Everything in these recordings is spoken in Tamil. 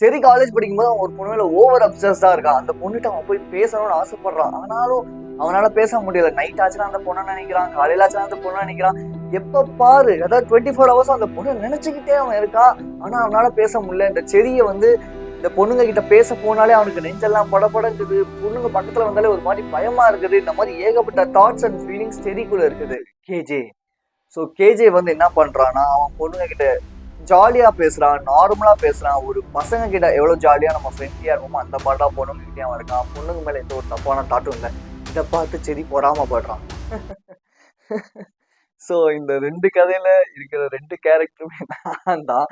சரி காலேஜ் படிக்கும்போது அவன் ஒரு பொண்ணு மேல ஓவர் அப்சஸ்டா இருக்கான். அந்த பொண்ணுகிட்ட அவன் போய் பேசணும்னு ஆசைப்படுறான். ஆனாலும் அவனால பேச முடியல. நைட் ஆச்சுன்னா அந்த பொண்ணை நினைக்கிறான், காலையில ஆச்சுன்னா அந்த பொண்ணை நினைக்கிறான். எப்ப பாரு அதாவது 24 ஹவர்ஸ் அந்த பொண்ணை நினைச்சுக்கிட்டே அவன் இருக்கான். ஆனா அவனால பேச முடியல. இந்த செடியை வந்து இந்த பொண்ணுங்க கிட்ட பேச போனாலே அவனுக்கு நெஞ்செல்லாம் படபடங்குது. பொண்ணுங்க பக்கத்துல வந்தாலே ஒரு மாதிரி பயமா இருக்குது. இந்த மாதிரி ஏகப்பட்ட தாட்ஸ் அண்ட் ஃபீலிங்ஸ் செடிக்குள்ள இருக்குது. கேஜே கேஜே வந்து என்ன பண்றான்னா, அவன் பொண்ணுங்க கிட்ட ஜாலியா பேசுறான், நார்மலா பேசுறான். ஒரு பசங்க கிட்ட எவ்வளவு ஜாலியா நம்ம ஃப்ரெண்ட்லியா இருப்போமோ அந்த பாட்டா பொண்ணுங்க கிட்டே அவன் இருக்கான். பொண்ணுங்க மேல எந்த ஒரு தப்பான தாட்டும் இல்லை. இதை பார்த்து செடி பொறாமப்படுறான். இந்த 2 கதையில இருக்கிற 2 கேரக்டருமே நான் தான்.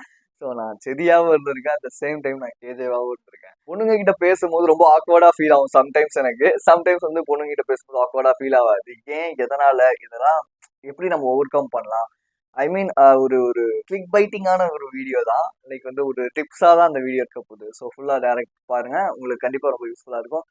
நான் செடியாவும் இருந்திருக்கேன். அட் த சேம் டைம் நான் கேஜேவாவும் இருந்திருக்கேன். பொண்ணுங்க கிட்ட பேசும்போது ரொம்ப ஆக்வர்டா ஃபீல் ஆகும் சம்டைம்ஸ் எனக்கு. சம்டைம்ஸ் வந்து பொண்ணுங்க கிட்ட பேசும்போது ஆக்வர்டா ஃபீல் ஆகாது. ஏன், எதனால, இதெல்லாம் எப்படி நம்ம ஓவர் கம் பண்ணலாம்? ஐ மீன் ஒரு ஒரு கிளிக் பைட்டிங்கான ஒரு வீடியோ தான். லைக் வந்து ஒரு டிப்ஸா தான் அந்த வீடியோ இருக்க போகுது. ஃபுல்லா டைரக்ட் பாருங்க. உங்களுக்கு கண்டிப்பா ரொம்ப யூஸ்ஃபுல்லா இருக்கும்.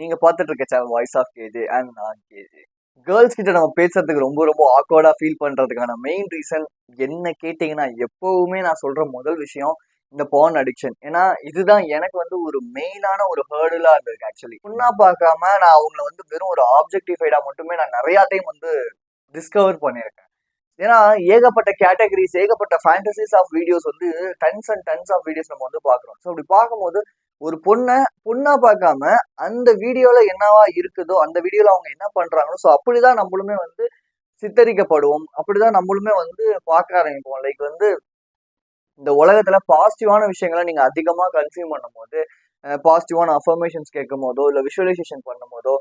நீங்க பார்த்துட்டு இருக்க channel voice of KJ and நான் கேஜே. கேர்ள்ஸ் கிட்ட நம்ம பேசுறதுக்கு ரொம்ப ரொம்ப ஆக்வர்டா ஃபீல் பண்றதுக்கான மெயின் ரீசன் என்ன கேட்டீங்கன்னா, எப்பவுமே நான் சொல்ற முதல் விஷயம் இந்த பான் அடிக்ஷன். ஏன்னா இதுதான் எனக்கு வந்து ஒரு மெயினான ஒரு ஹேர்டலா இருந்திருக்கு. ஆக்சுவலி பொண்ணா பார்க்காம நான் அவங்கள வந்து வெறும் ஒரு ஆப்ஜெக்டிஃபைடா மட்டுமே நான் நிறைய டைம் வந்து டிஸ்கவர் பண்ணியிருக்கேன். ஏன்னா ஏகப்பட்ட கேட்டகரிஸ், ஏகப்பட்ட ஃபேண்டசிஸ் ஆஃப் வீடியோஸ் வந்து tons and tons of videos நம்ம வந்து பாக்குறோம். அப்படி பார்க்கும்போது ஒரு பொண்ணா பார்க்காம அந்த வீடியோல என்னவா இருக்குதோ, அந்த வீடியோல அவங்க என்ன பண்றாங்களோ, அப்படிதான் நம்மளுமே வந்து சித்தரிக்கப்படுவோம். அப்படிதான் நம்மளுமே வந்து பார்க்க ஆரம்பிப்போம். லைக் வந்து இந்த உலகத்துல பாசிட்டிவான விஷயங்களை நீங்க அதிகமா கன்சியூம் பண்ணும் போது, பாசிட்டிவான அஃபர்மேஷன்ஸ் கேட்கும் போதோ, இல்ல விஷுவலைசேஷன் பண்ணும் போதோ,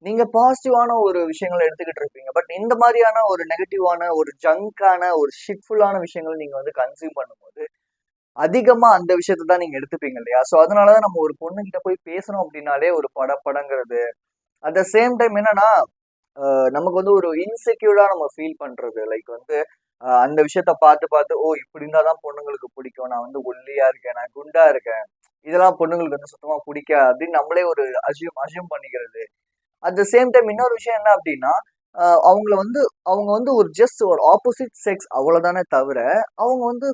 நீங்க பாசிட்டிவான ஒரு விஷயங்களை எடுத்துக்கிட்டு இருப்பீங்க. பட் இந்த மாதிரியான ஒரு நெகட்டிவான, ஒரு ஜங்கான, ஒரு ஷிட்ஃபுல்லான விஷயங்கள் நீங்க வந்து கன்சியூம் பண்ணும்போது, அதிகமா அந்த விஷயத்தை தான் நீங்க எடுத்துப்பீங்க இல்லையா? அதனாலதான் நம்ம ஒரு பொண்ணு கிட்ட போய் பேசணும் அப்படின்னாலே ஒரு படங்கிறது. அட் த சேம் டைம் என்னன்னா, நமக்கு வந்து ஒரு இன்செக்யூர்டா நம்ம ஃபீல் பண்றது. லைக் வந்து அந்த விஷயத்த பார்த்து ஓ இப்படி இருந்தாதான் பொண்ணுங்களுக்கு பிடிக்கும். நான் வந்து ஒல்லியா இருக்கேன், நான் குண்டா இருக்கேன், இதெல்லாம் பொண்ணுங்களுக்கு வந்து சுத்தமா பிடிக்காது அப்படின்னு நம்மளே ஒரு அசியூம் பண்ணிக்கிறது. அட் த சேம் டைம் இன்னொரு விஷயம் என்ன அப்படின்னா, அவங்கள வந்து அவங்க வந்து ஒரு ஜஸ்ட் ஒரு ஆப்போசிட் செக்ஸ் அவ்வளவுதானே தவிர, அவங்க வந்து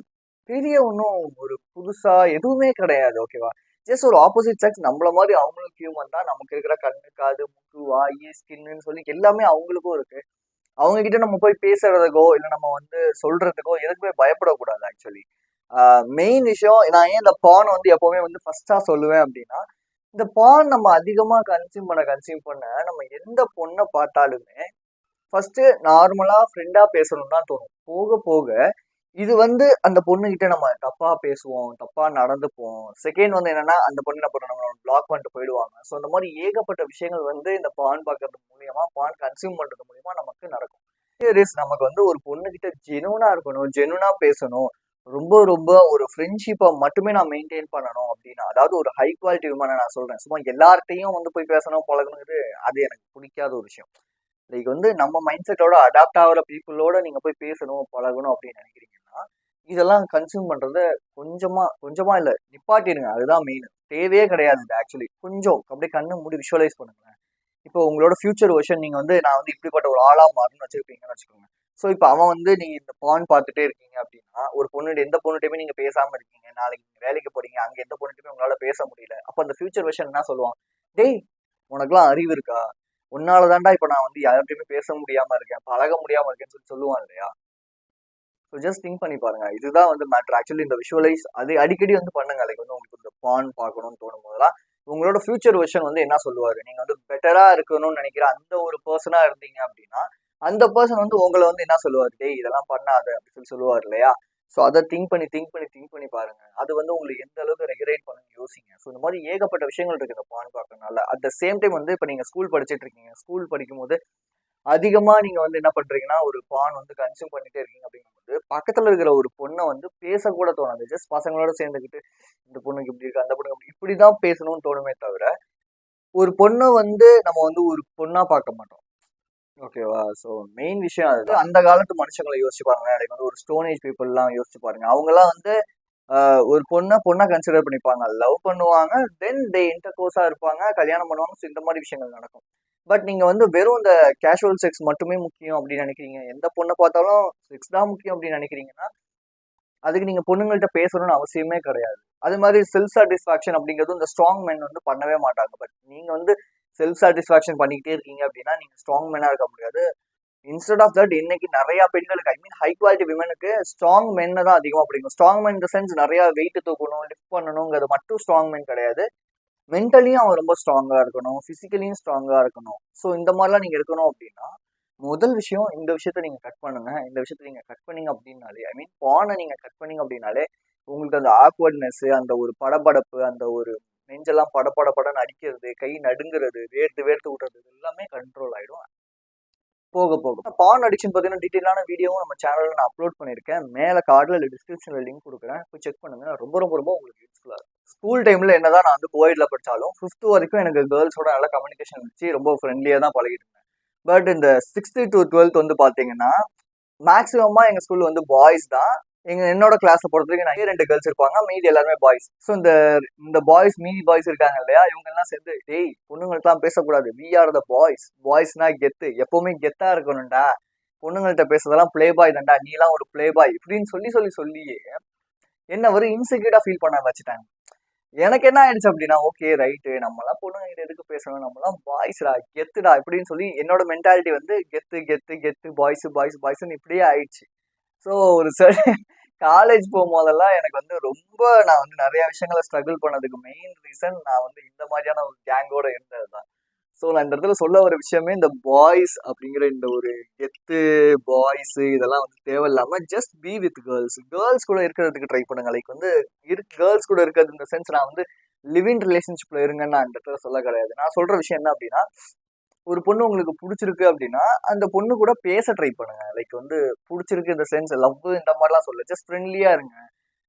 பெரிய ஒன்றும் ஒரு புதுசா எதுவுமே கிடையாது. ஓகேவா? ஜஸ்ட் ஒரு ஆப்போசிட் செக்ஸ் நம்மள மாதிரி அவங்களுக்கு ஹியூமன் தான். நமக்கு இருக்கிற கண்ணு, காது, மூக்கு, வாய், ஸ்கின்னு சொல்லி எல்லாமே அவங்களுக்கும் இருக்கு. அவங்க கிட்ட நம்ம போய் பேசுறதுக்கோ, இல்ல நம்ம வந்து சொல்றதுக்கோ எதுக்குமே பயப்படக்கூடாது ஆக்சுவலி. மெயின் விஷயம் நான் ஏன் இந்த பான் வந்து எப்பவுமே வந்து ஃபர்ஸ்டா சொல்லுவேன் அப்படின்னா, இந்த பான் நம்ம அதிகமா கன்சியூம் பண்ண நம்ம எந்த பொண்ணை பார்த்தாலுமே ஃபர்ஸ்ட் நார்மலா ஃப்ரெண்டா பேசணும் தான் தோணும். போக போக இது வந்து அந்த பொண்ணுகிட்ட நம்ம தப்பா பேசுவோம், தப்பா நடந்துப்போம். செகண்ட் வந்து என்னன்னா, அந்த பொண்ணு என்ன பண்ணும், நம்ம பிளாக் பண்ணிட்டு போயிடுவாங்க. இந்த மாதிரி ஏகப்பட்ட விஷயங்கள் வந்து இந்த பான் பார்க்கறது மூலியமா, பான் கன்சியூம் பண்றது மூலியமா நமக்கு நடக்கும். நமக்கு வந்து ஒரு பொண்ணுகிட்ட ஜெனுவனா இருக்கணும், ஜெனுவனா பேசணும், ரொம்ப ரொம்ப ஒரு ஃப்ரெண்ட்ஷிப்பை மட்டுமே நான் மெயின்டைன் பண்ணணும் அப்படின்னா, அதாவது ஒரு ஹை குவாலிட்டி விமான நான் சொல்றேன். சும்மா எல்லார்ட்டையும் வந்து போய் பேசணும், பழகணுங்கிறது அது எனக்கு பிடிக்காத ஒரு விஷயம். லைக் வந்து நம்ம மைண்ட் செட்டோட அடாப்ட் ஆகிற பீப்புளோட நீங்க போய் பேசணும், பழகணும் அப்படின்னு நினைக்கிறீங்கன்னா, இதெல்லாம் கன்சியூம் பண்றத கொஞ்சமா இல்ல நிப்பாட்டிடுங்க. அதுதான் மெயின். தேவையே கிடையாது இது ஆக்சுவலி. கொஞ்சம் அப்படியே கண்ணு மூடி விஷுவலைஸ் பண்ணுங்க. இப்போ உங்களோட ஃபியூச்சர் வெர்ஷன் நீங்க வந்து நான் வந்து இப்படிப்பட்ட ஒரு ஆளா மாறணும்னு வச்சிருப்பீங்கன்னு வச்சுக்கோங்க. இப்போ அவன் வந்து நீங்க இந்த பான் பார்த்துட்டே இருக்கீங்க அப்படின்னா, ஒரு பொண்ணு எந்த பொண்ணுகிட்டயுமே நீங்க பேசாம இருக்கீங்க. நாளைக்கு நீங்க வேலைக்கு போறீங்க, அங்க எந்த பொண்ணுகிட்டயுமே உங்களால பேச முடியல. அப்ப அந்த ஃபியூச்சர் வெர்ஷன் என்ன சொல்லுவான்? டேய், உனக்குலாம் அறிவு இருக்கா? உன்னால தான்டா இப்ப நான் வந்து யார்கிட்டயுமே பேச முடியாம இருக்கேன், பழக முடியாம இருக்கேன்னு சொல்லுவான் இல்லையா? ஜஸ்ட் திங்க் பண்ணி பாருங்க. இதுதான் வந்து மேட்டர். ஆக்சுவலி இந்த விஷுவலைஸ் அது அடிக்கடி வந்து பண்ணுங்க. லைக் வந்து உங்களுக்கு இந்த பான் பார்க்கணும்னு தோணும் போதெல்லாம் உங்களோட ஃபியூச்சர் வெர்ஷன் வந்து என்ன சொல்லுவாரு, நீங்க வந்து பெட்டரா இருக்கணும்னு நினைக்கிற அந்த ஒரு பர்சனா இருந்தீங்க அப்படின்னா, அந்த பர்சன் வந்து உங்களை வந்து என்ன சொல்லுவாரு, டேய் இதெல்லாம் பண்ணாத அப்படின்னு சொல்லுவார் இல்லையா? அதை திங்க் பண்ணி பாருங்க. அது வந்து உங்களுக்கு எந்த அளவுக்கு ரெகுலேட் பண்ணுங்க யோசிங்க. இந்த மாதிரி ஏகப்பட்ட விஷயங்கள் இருக்கு இந்த பான் பார்க்கறதுனால. அட் த சேம் டைம் வந்து இப்ப நீங்க ஸ்கூல் படிச்சுட்டு இருக்கீங்க. ஸ்கூல் படிக்கும் போது அதிகமா நீங்க வந்து என்ன பண்றீங்கன்னா, ஒரு பான் வந்து கன்சியூம் பண்ணிட்டே இருக்கீங்க அப்படிங்கும்போது, பக்கத்துல இருக்கிற ஒரு பொண்ணை வந்து பேசக்கூட தோணாது. ஜஸ்ட் பசங்களோட சேர்ந்துக்கிட்டு இந்த பொண்ணுக்கு இப்படி இருக்கு, அந்த பொண்ணுக்கு இப்படிதான் பேசணும்னு தோணுமே தவிர, ஒரு பொண்ணை வந்து நம்ம வந்து ஒரு பொண்ணா பார்க்க மாட்டோம். ஓகேவா? மெயின் விஷயம் அது. அந்த காலத்து மனுஷங்களை யோசிச்சு பாருங்க. எனக்கு வந்து ஒரு ஸ்டோன் ஏஜ் பீப்புள் எல்லாம் யோசிச்சு பாருங்க. அவங்க எல்லாம் வந்து ஒரு பொண்ணா கன்சிடர் பண்ணிப்பாங்க, லவ் பண்ணுவாங்க, தென் தே இன்டர் கோர்ஸா இருப்பாங்க, கல்யாணம் பண்ணுவாங்க. இந்த மாதிரி விஷயங்கள் நடக்கும். பட் நீங்க வந்து வெறும் இந்த கேஷுவல் செக்ஸ் மட்டுமே முக்கியம் அப்படின்னு நினைக்கிறீங்க, எந்த பொண்ணை பார்த்தாலும் செக்ஸ் தான் முக்கியம் அப்படின்னு நினைக்கிறீங்கன்னா, அதுக்கு நீங்க பொண்ணுங்கள்ட்ட பேசணும்னு அவசியமே கிடையாது. அது மாதிரி செல்ஃப் சாட்டிஸ்ஃபேக்ஷன் அப்படிங்கிறது இந்த ஸ்ட்ராங் மென் வந்து பண்ணவே மாட்டாங்க. பட் நீங்க வந்து செல்ஃப் சாட்டிஸ்ஃபேக்ஷன் பண்ணிக்கிட்டே இருக்கீங்க அப்படின்னா நீங்க ஸ்ட்ராங் மென்னா இருக்க முடியாது. இன்ஸ்டெட் ஆஃப் தட் இன்னைக்கு நிறைய பெண்களுக்கு ஹை குவாலிட்டி விமனுக்கு ஸ்ட்ராங் மென்னை தான் அதிகமா பிடிக்கும். ஸ்ட்ராங் மென் இந்த சென்ஸ் நிறைய வெயிட் தூக்கணும், லிஃப்ட் பண்ணணுங்கிறது மட்டும் ஸ்ட்ராங் மென் கிடையாது. மென்டலியும் அவன் ரொம்ப ஸ்ட்ராங்கா இருக்கணும், பிசிக்கலியும் ஸ்ட்ராங்கா இருக்கணும். ஸோ இந்த மாதிரிலாம் நீங்க இருக்கணும் அப்படின்னா முதல் விஷயம் இந்த விஷயத்த நீங்க கட் பண்ணுங்க. இந்த விஷயத்த நீங்க கட் பண்ணீங்க அப்படின்னாலே பானை நீங்க கட் பண்ணீங்க அப்படின்னாலே உங்களுக்கு அந்த ஆக்வர்ட்னஸ், அந்த ஒரு படபடப்பு, அந்த ஒரு நெஞ்செல்லாம் படபடன்னு அடிக்கிறது, கை நடுங்கிறது, வேர்த்து வேர்த்து விடுறது எல்லாமே கண்ட்ரோல் ஆயிடும் போக போக. பான் அடிக்ஷன் பார்த்தீங்கன்னா டீட்டெயிலான வீடியோவும் நம்ம சேனலில் நான் அப்லோட் பண்ணியிருக்கேன். மேலே கார்டில் இல்லை டிஸ்கிரிப்ஷனில் லிங்க் கொடுக்குறேன், போய் செக் பண்ணுங்க. ரொம்ப ரொம்ப ரொம்ப உங்களுக்கு யூஸ்ஃபுல்லாக இருக்கும். ஸ்கூல் டைமில் என்னதான் நான் வந்து கோவிட்ல படித்தாலும் 5th வரைக்கும் எனக்கு கேர்ள்ஸோட நல்ல கம்யூனிகேஷன் இருந்துச்சு, ரொம்ப ஃப்ரெண்ட்லியாக தான் பழகிட்டு இருந்தேன். பட் இந்த 6th to 12th வந்து பார்த்தீங்கன்னா மேக்ஸிமமாக எங்கள் ஸ்கூலில் வந்து பாய்ஸ் தான். என்னோட கிளாஸை பொறுத்த வரைக்கும் நிறைய 2 கேர்ள்ஸ் இருப்பாங்க, மீதி எல்லாருமே பாய்ஸ். ஸோ இந்த பாய்ஸ் மீதி பாய்ஸ் இருக்காங்க இல்லையா, இவங்க எல்லாம் சேர்ந்து டேய் பொண்ணுங்கள்ட்டலாம் பேசக்கூடாது, வி ஆர் த பாய்ஸ், பாய்ஸ்னா கெத்து, எப்பவுமே கெத்தா இருக்கணும்டா, பொண்ணுங்கள்ட்ட பேசுறதெல்லாம் பிளே பாய் தான்டா, நீலாம் ஒரு பிளே பாய் இப்படின்னு சொல்லியே என்ன ஒரு இன்செக்யூர்டா ஃபீல் பண்ண வச்சுட்டாங்க. எனக்கு என்ன ஆயிடுச்சு அப்படின்னா, ஓகே ரைட்டு, நம்மளாம் பொண்ணுங்க கிட்ட எதுக்கு பேசணும், நம்மளாம் பாய்ஸ்டா கெத்துடா இப்படின்னு சொல்லி என்னோட மென்டாலிட்டி வந்து கெத்து கெத்து கெத்து பாய்ஸ் பாய்ஸ் பாய்ஸ்ன்னு இப்படியே ஆயிடுச்சு. ஸோ ஒரு காலேஜ் போகும்போதெல்லாம் எனக்கு வந்து ரொம்ப நான் வந்து நிறைய விஷயங்களை ஸ்ட்ரகிள் பண்ணதுக்கு மெயின் ரீசன் நான் வந்து இந்த மாதிரியான ஒரு கேங்கோட இருந்தது தான். ஸோ நான் இந்த இடத்துல சொல்ல ஒரு விஷயமே இந்த பாய்ஸ் அப்படிங்கிற இந்த ஒரு கெத்து பாய்ஸ் இதெல்லாம் வந்து தேவையில்லாம just be with girls. Girls கூட இருக்கிறதுக்கு ட்ரை பண்ணுங்க. லைக் வந்து கேர்ள்ஸ் கூட இருக்கிறது இந்த சென்ஸ் நான் வந்து லிவிங் ரிலேஷன்ஷிப்ல இருங்கன்னு நான் இந்த இடத்துல சொல்ல கிடையாது. நான் சொல்ற விஷயம் என்ன அப்படின்னா, ஒரு பொண்ணு உங்களுக்கு பிடிச்சிருக்கு அப்படின்னா அந்த பொண்ணு கூட பேச ட்ரை பண்ணுங்க. லைக் வந்து பிடிச்சிருக்கு இந்த சென்ஸ் லவ் இந்த மாதிரிலாம் சொல்ல, ஜஸ்ட் ஃப்ரெண்ட்லியா இருங்க.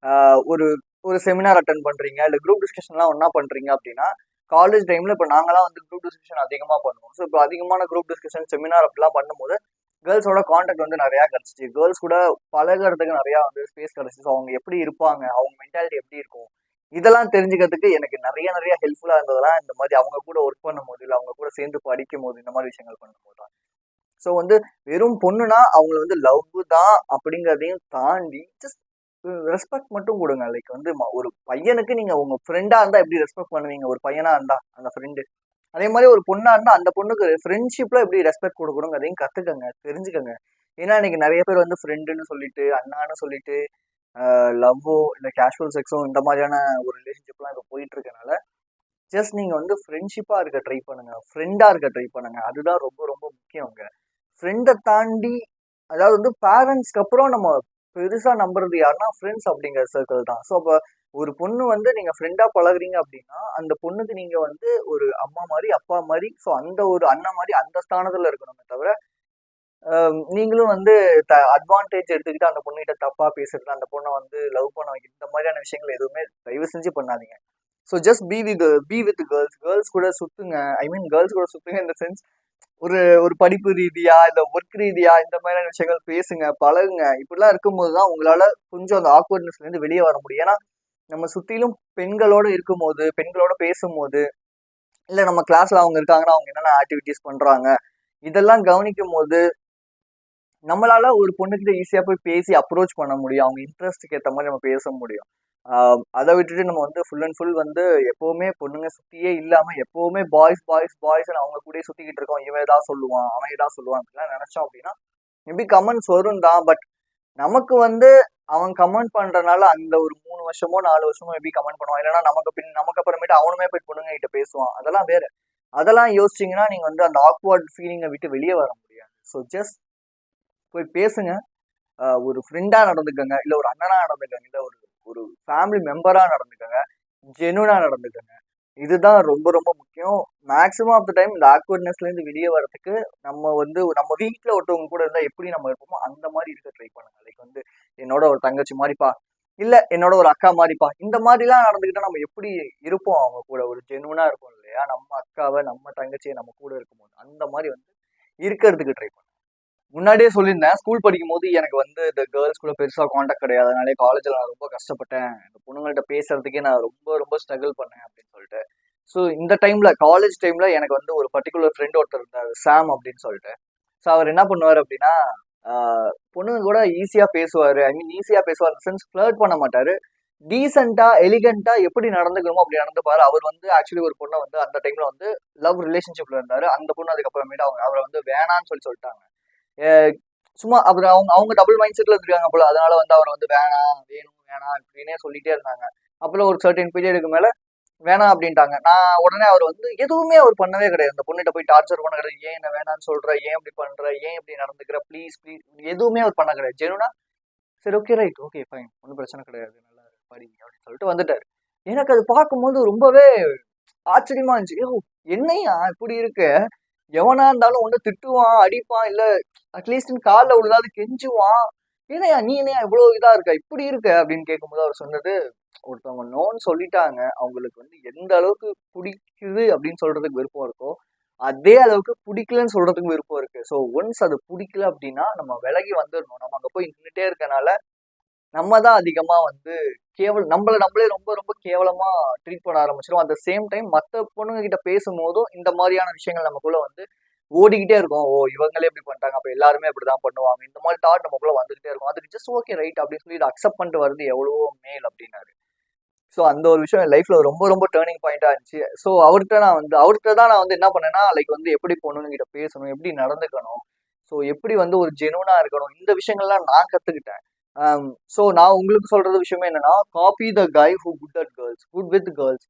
ஒரு ஒரு செமினார் அட்டன் பண்றீங்க, இல்லை குரூப் டிஸ்கஷன்லாம் ஒன்னா பண்றீங்க அப்படின்னா, காலேஜ் டைம்ல இப்போ நாங்களாம் வந்து குரூப் டிஸ்கஷன் அதிகமாக பண்ணுவோம். ஸோ இப்போ அதிகமான குரூப் டிஸ்கஷன் செமினார் அப்படிலாம் பண்ணும்போது கேர்ள்ஸோட கான்டாக்ட் வந்து நிறையா கிடச்சிச்சு. கேர்ள்ஸ் கூட பழகிறதுக்கு நிறையா வந்து ஸ்பேஸ் கிடச்சிச்சு. ஸோ அவங்க எப்படி இருப்பாங்க, அவங்க மென்டாலிட்டி எப்படி இருக்கும், இதெல்லாம் தெரிஞ்சுக்கிறதுக்கு எனக்கு நிறைய நிறைய ஹெல்ப்ஃபுல்லா இருந்ததெல்லாம் இந்த மாதிரி அவங்க கூட ஒர்க் பண்ணும்போது, இல்லை அவங்க கூட சேர்ந்து படிக்கும் போது, இந்த மாதிரி விஷயங்கள் பண்ணும்போது தான். ஸோ வந்து வெறும் பொண்ணுனா அவங்களை வந்து லவ் தான் அப்படிங்கிறதையும் தாண்டி ஜஸ்ட் ரெஸ்பெக்ட் மட்டும் கொடுங்க. லைக் வந்து ஒரு பையனுக்கு நீங்க உங்க ஃப்ரெண்டா இருந்தா எப்படி ரெஸ்பெக்ட் பண்ணுவீங்க, ஒரு பையனா இருந்தா அந்த ஃப்ரெண்டு, அதே மாதிரி ஒரு பொண்ணா இருந்தா அந்த பொண்ணுக்கு ஃப்ரெண்ட்ஷிப்ல எப்படி ரெஸ்பெக்ட் கொடுக்கணும் அதையும் கத்துக்கங்க, தெரிஞ்சுக்கங்க. ஏன்னா இன்னைக்கு நிறைய பேர் வந்து ஃப்ரெண்டுன்னு சொல்லிட்டு, அண்ணான்னு சொல்லிட்டு, லவ்வோ இல்லை கேஷுவல் செக்ஸோ இந்த மாதிரியான ஒரு ரிலேஷன்ஷிப்லாம் இப்போ போயிட்டு இருக்கனால ஜஸ்ட் நீங்க வந்து ஃப்ரெண்ட்ஷிப்பா இருக்க ட்ரை பண்ணுங்க, ஃப்ரெண்டா இருக்க ட்ரை பண்ணுங்க. அதுதான் ரொம்ப ரொம்ப முக்கியங்க. ஃப்ரெண்டை தாண்டி, அதாவது வந்து பேரண்ட்ஸ்க்கு அப்புறம் நம்ம பெருசா நம்புறது யாருன்னா ஃப்ரெண்ட்ஸ் அப்படிங்கிற சர்க்கிள் தான். ஸோ அப்போ ஒரு பொண்ணு வந்து நீங்க ஃப்ரெண்டா பழகுறீங்க அப்படின்னா அந்த பொண்ணுக்கு நீங்க வந்து ஒரு அம்மா மாதிரி அப்பா மாதிரி, ஸோ அந்த ஒரு அண்ணன் மாதிரி அந்த ஸ்தானத்துல இருக்கணுமே தவிர நீங்களும் வந்து அட்வான்டேஜ் எடுத்துக்கிட்டு அந்த பொண்ணுகிட்ட தப்பா பேசுறது, அந்த பொண்ணை வந்து லவ் பண்ண வைக்கிறது, இந்த மாதிரியான விஷயங்கள் எதுவுமே தயவு செஞ்சு பண்ணாதீங்க. So just be with girls. Girls கூட சுத்துங்க. கேர்ள்ஸ் கூட சுத்துங்க இந்த சென்ஸ் ஒரு ஒரு படிப்பு ரீதியா இந்த ஒர்க் ரீதியா இந்த மாதிரியான விஷயங்கள் பேசுங்க, பழகுங்க. இப்படிலாம் இருக்கும்போது தான் உங்களால கொஞ்சம் அந்த ஆக்வர்ட்னஸ்ல இருந்து வெளியே வர முடியும். ஏன்னா நம்ம சுத்திலும் பெண்களோட இருக்கும்போது, பெண்களோட பேசும்போது, இல்ல நம்ம கிளாஸ்ல அவங்க இருக்காங்கன்னா அவங்க என்னென்ன ஆக்டிவிட்டிஸ் பண்றாங்க இதெல்லாம் கவனிக்கும் போது நம்மளால ஒரு பொண்ணுகிட்ட ஈஸியா போய் பேசி அப்ரோச் பண்ண முடியும். அவங்க இன்ட்ரெஸ்ட்டுக்கு ஏற்ற மாதிரி நம்ம பேச முடியும். அதை விட்டுட்டு நம்ம வந்து ஃபுல் அண்ட் ஃபுல் வந்து எப்பவுமே பொண்ணுங்க சுத்தியே இல்லாம எப்பவுமே பாய்ஸ் பாய்ஸ் பாய்ஸ் அவங்க கூட சுத்திக்கிட்டு இருக்கோம். இவன் ஏதாவது சொல்லுவான், அவன் ஏதாவது சொல்லுவான் அப்படிலாம் நினைச்சோம் அப்படின்னா மேபி கமெண்ட்ஸ் வரும் தான். பட் நமக்கு வந்து அவன் கமெண்ட் பண்றதுனால அந்த ஒரு 3 வருஷமோ 4 வருஷமோ எப்படி கமெண்ட் பண்ணுவான், இல்லைன்னா நமக்கு அப்புறமேட்டு அவனுமே போய் பொண்ணுங்க கிட்ட பேசுவான், அதெல்லாம் வேற. அதெல்லாம் யோசிச்சிங்கன்னா நீங்க வந்து அந்த ஆக்வர்ட் ஃபீலிங்கை விட்டு வெளியே வர முடியாது. ஸோ ஜஸ்ட் போய் பேசுங்க. ஒரு ஃப்ரெண்டா நடந்துக்கங்க, இல்லை ஒரு அண்ணனா நடந்துக்கங்க, இல்லை ஒரு ஒரு ஃபேமிலி மெம்பரா நடந்துக்கங்க, ஜெனுவனா நடந்துக்கங்க. இதுதான் ரொம்ப ரொம்ப முக்கியம். மேக்ஸிமம் ஆஃப் த டைம் இந்த ஆக்வர்ட்னஸ்ல இருந்து வெளியே வரதுக்கு நம்ம வந்து நம்ம வீட்டில் ஒருத்தவங்க கூட இருந்தால் எப்படி நம்ம இருப்போமோ அந்த மாதிரி இருக்க ட்ரை பண்ணுங்க. லைக் வந்து என்னோட ஒரு தங்கச்சி மாதிரிப்பா, இல்ல என்னோட ஒரு அக்கா மாதிரிப்பா, இந்த மாதிரிலாம் நடந்துக்கிட்டா நம்ம எப்படி இருப்போம் அவங்க கூட, ஒரு ஜெனுவனா இருக்கும் இல்லையா, நம்ம அக்காவை நம்ம தங்கச்சியை நம்ம கூட இருக்கும்போது அந்த மாதிரி வந்து இருக்கிறதுக்கு ட்ரை பண்ணுங்க. முன்னாடியே சொல்லியிருந்தேன், ஸ்கூல் படிக்கும் போது எனக்கு வந்து இந்த கேர்ள்ஸ் கூட பெருசா காண்டாக்ட் கிடையாது, அதனாலே காலேஜில் நான் ரொம்ப கஷ்டப்பட்டேன், இந்த பொண்ணுங்கள்ட்ட பேசுறதுக்கே நான் ரொம்ப ரொம்ப ஸ்ட்ரகிள் பண்ணேன் அப்படின்னு சொல்லிட்டு. ஸோ இந்த டைம்ல காலேஜ் டைம்ல எனக்கு வந்து ஒரு பர்டிகுலர் ஃப்ரெண்ட் ஒருத்தர் இருந்தார், சாம் அப்படின்னு சொல்லிட்டு. ஸோ அவர் என்ன பண்ணுவார் அப்படின்னா, பொண்ணுங்க கூட ஈஸியா பேசுவாரு. ஐ மீன் ஈஸியா பேசுவார் சென்ஸ் ஃபிளர்ட் பண்ண மாட்டாரு. டீசென்ட்டா, எலிகென்ட்டா எப்படி நடந்துக்கணுமோ அப்படி நடந்துப்பாரு. அவர் வந்து ஆக்சுவலி ஒரு பொண்ண வந்து அந்த டைம்ல வந்து லவ் ரிலேஷன்ஷிப்ல இருந்தாரு. அந்த பொண்ணு அதுக்கப்புறமேட்டு அவர வந்து வேணான்னு சொல்லிட்டாங்க. எ சும்மா அப்புறம் அவங்க அவங்க டபுள் மைண்ட் செட்ல இருக்காங்க போல. அதனால வந்து அவர வந்து வேணாம், வேணும், வேணாம் இப்படின்னே சொல்லிட்டே இருந்தாங்க. அப்புறம் ஒரு சர்டைன் பீரியடுக்கு மேல வேணாம் அப்படின்ட்டாங்க. நான் உடனே அவர் வந்து எதுவுமே அவர் பண்ணவே கிடையாது. அந்த பொண்ணுகிட்ட போய் டார்ச்சர் பண்ண கிடையாது. ஏன் என்ன வேணான்னு சொல்ற? ஏன் இப்படி பண்ற? ஏன் இப்படி நடந்துக்கிற? ப்ளீஸ் ப்ளீஸ் எதுவுமே அவர் பண்ண கிடையாது. ஜெனுனா சரி ஓகே ரைட் ஓகே ஃபைன் ஒன்றும் பிரச்சனை கிடையாது நல்லா படி அப்படின்னு சொல்லிட்டு வந்துட்டாரு. எனக்கு அது பார்க்கும்போது ரொம்பவே ஆச்சரியமா இருந்துச்சு. ஐயோ என்னையா இப்படி இருக்கு? எவனா இருந்தாலும் ஒண்ணு திட்டுவான், அடிப்பான், இல்ல அட்லீஸ்ட் கால்ல விழுதாவது கெஞ்சுவான். ஏனையா நீ என்னையா இவ்வளவு இதா இருக்க? இப்படி இருக்க அப்படின்னு கேட்கும்போது அவர் சொன்னது, ஒருத்தவங்க நோன்னு சொல்லிட்டாங்க. அவங்களுக்கு வந்து எந்த அளவுக்கு பிடிக்குது அப்படின்னு சொல்றதுக்கு விருப்பம் இருக்கோ, அதே அளவுக்கு பிடிக்கலன்னு சொல்றதுக்கு விருப்பம் இருக்கு. ஸோ ஒன்ஸ் அது பிடிக்கல அப்படின்னா நம்ம விலகி வந்துடணும். நம்ம அங்க போய் நின்னுட்டே இருக்கனால நம்ம தான் அதிகமா வந்து நம்மளே ரொம்ப ரொம்ப கேவலமா ட்ரீட் பண்ண ஆரம்பிச்சிடும். அட் த சேம் டைம் மத்த பொண்ணுங்க கிட்ட பேசும்போதும் இந்த மாதிரியான விஷயங்கள் நமக்குள்ள வந்து ஓடிக்கிட்டே இருக்கும். ஓ இவங்களே இப்படி பண்ணிட்டாங்க அப்ப எல்லாருமே இப்படிதான் பண்ணுவாங்க. இந்த மாதிரி தாட் நமக்குள்ள வந்துகிட்டே இருக்கும். அதுக்கு ஜஸ்ட் ஓகே ரைட் அப்படின்னு சொல்லி இதை அக்செப்ட் பண்ணிட்டு வருது எவ்வளவோ மேல் அப்படின்னாரு. ஸோ அந்த ஒரு விஷயம் என் லைஃப்ல ரொம்ப ரொம்ப டேர்னிங் பாயிண்டா இருந்துச்சு. ஸோ அவர்கிட்ட தான் நான் வந்து என்ன பண்ணேன்னா லைக் வந்து எப்படி பொண்ணுங்க கிட்ட பேசணும், எப்படி நடந்துக்கணும், ஸோ எப்படி வந்து ஒரு ஜெனுவனா இருக்கணும், இந்த விஷயங்கள்லாம் நான் கத்துக்கிட்டேன். ஸோ நான் உங்களுக்கு சொல்றது விஷயமே என்னன்னா, copy the guy who good at girls good with girls.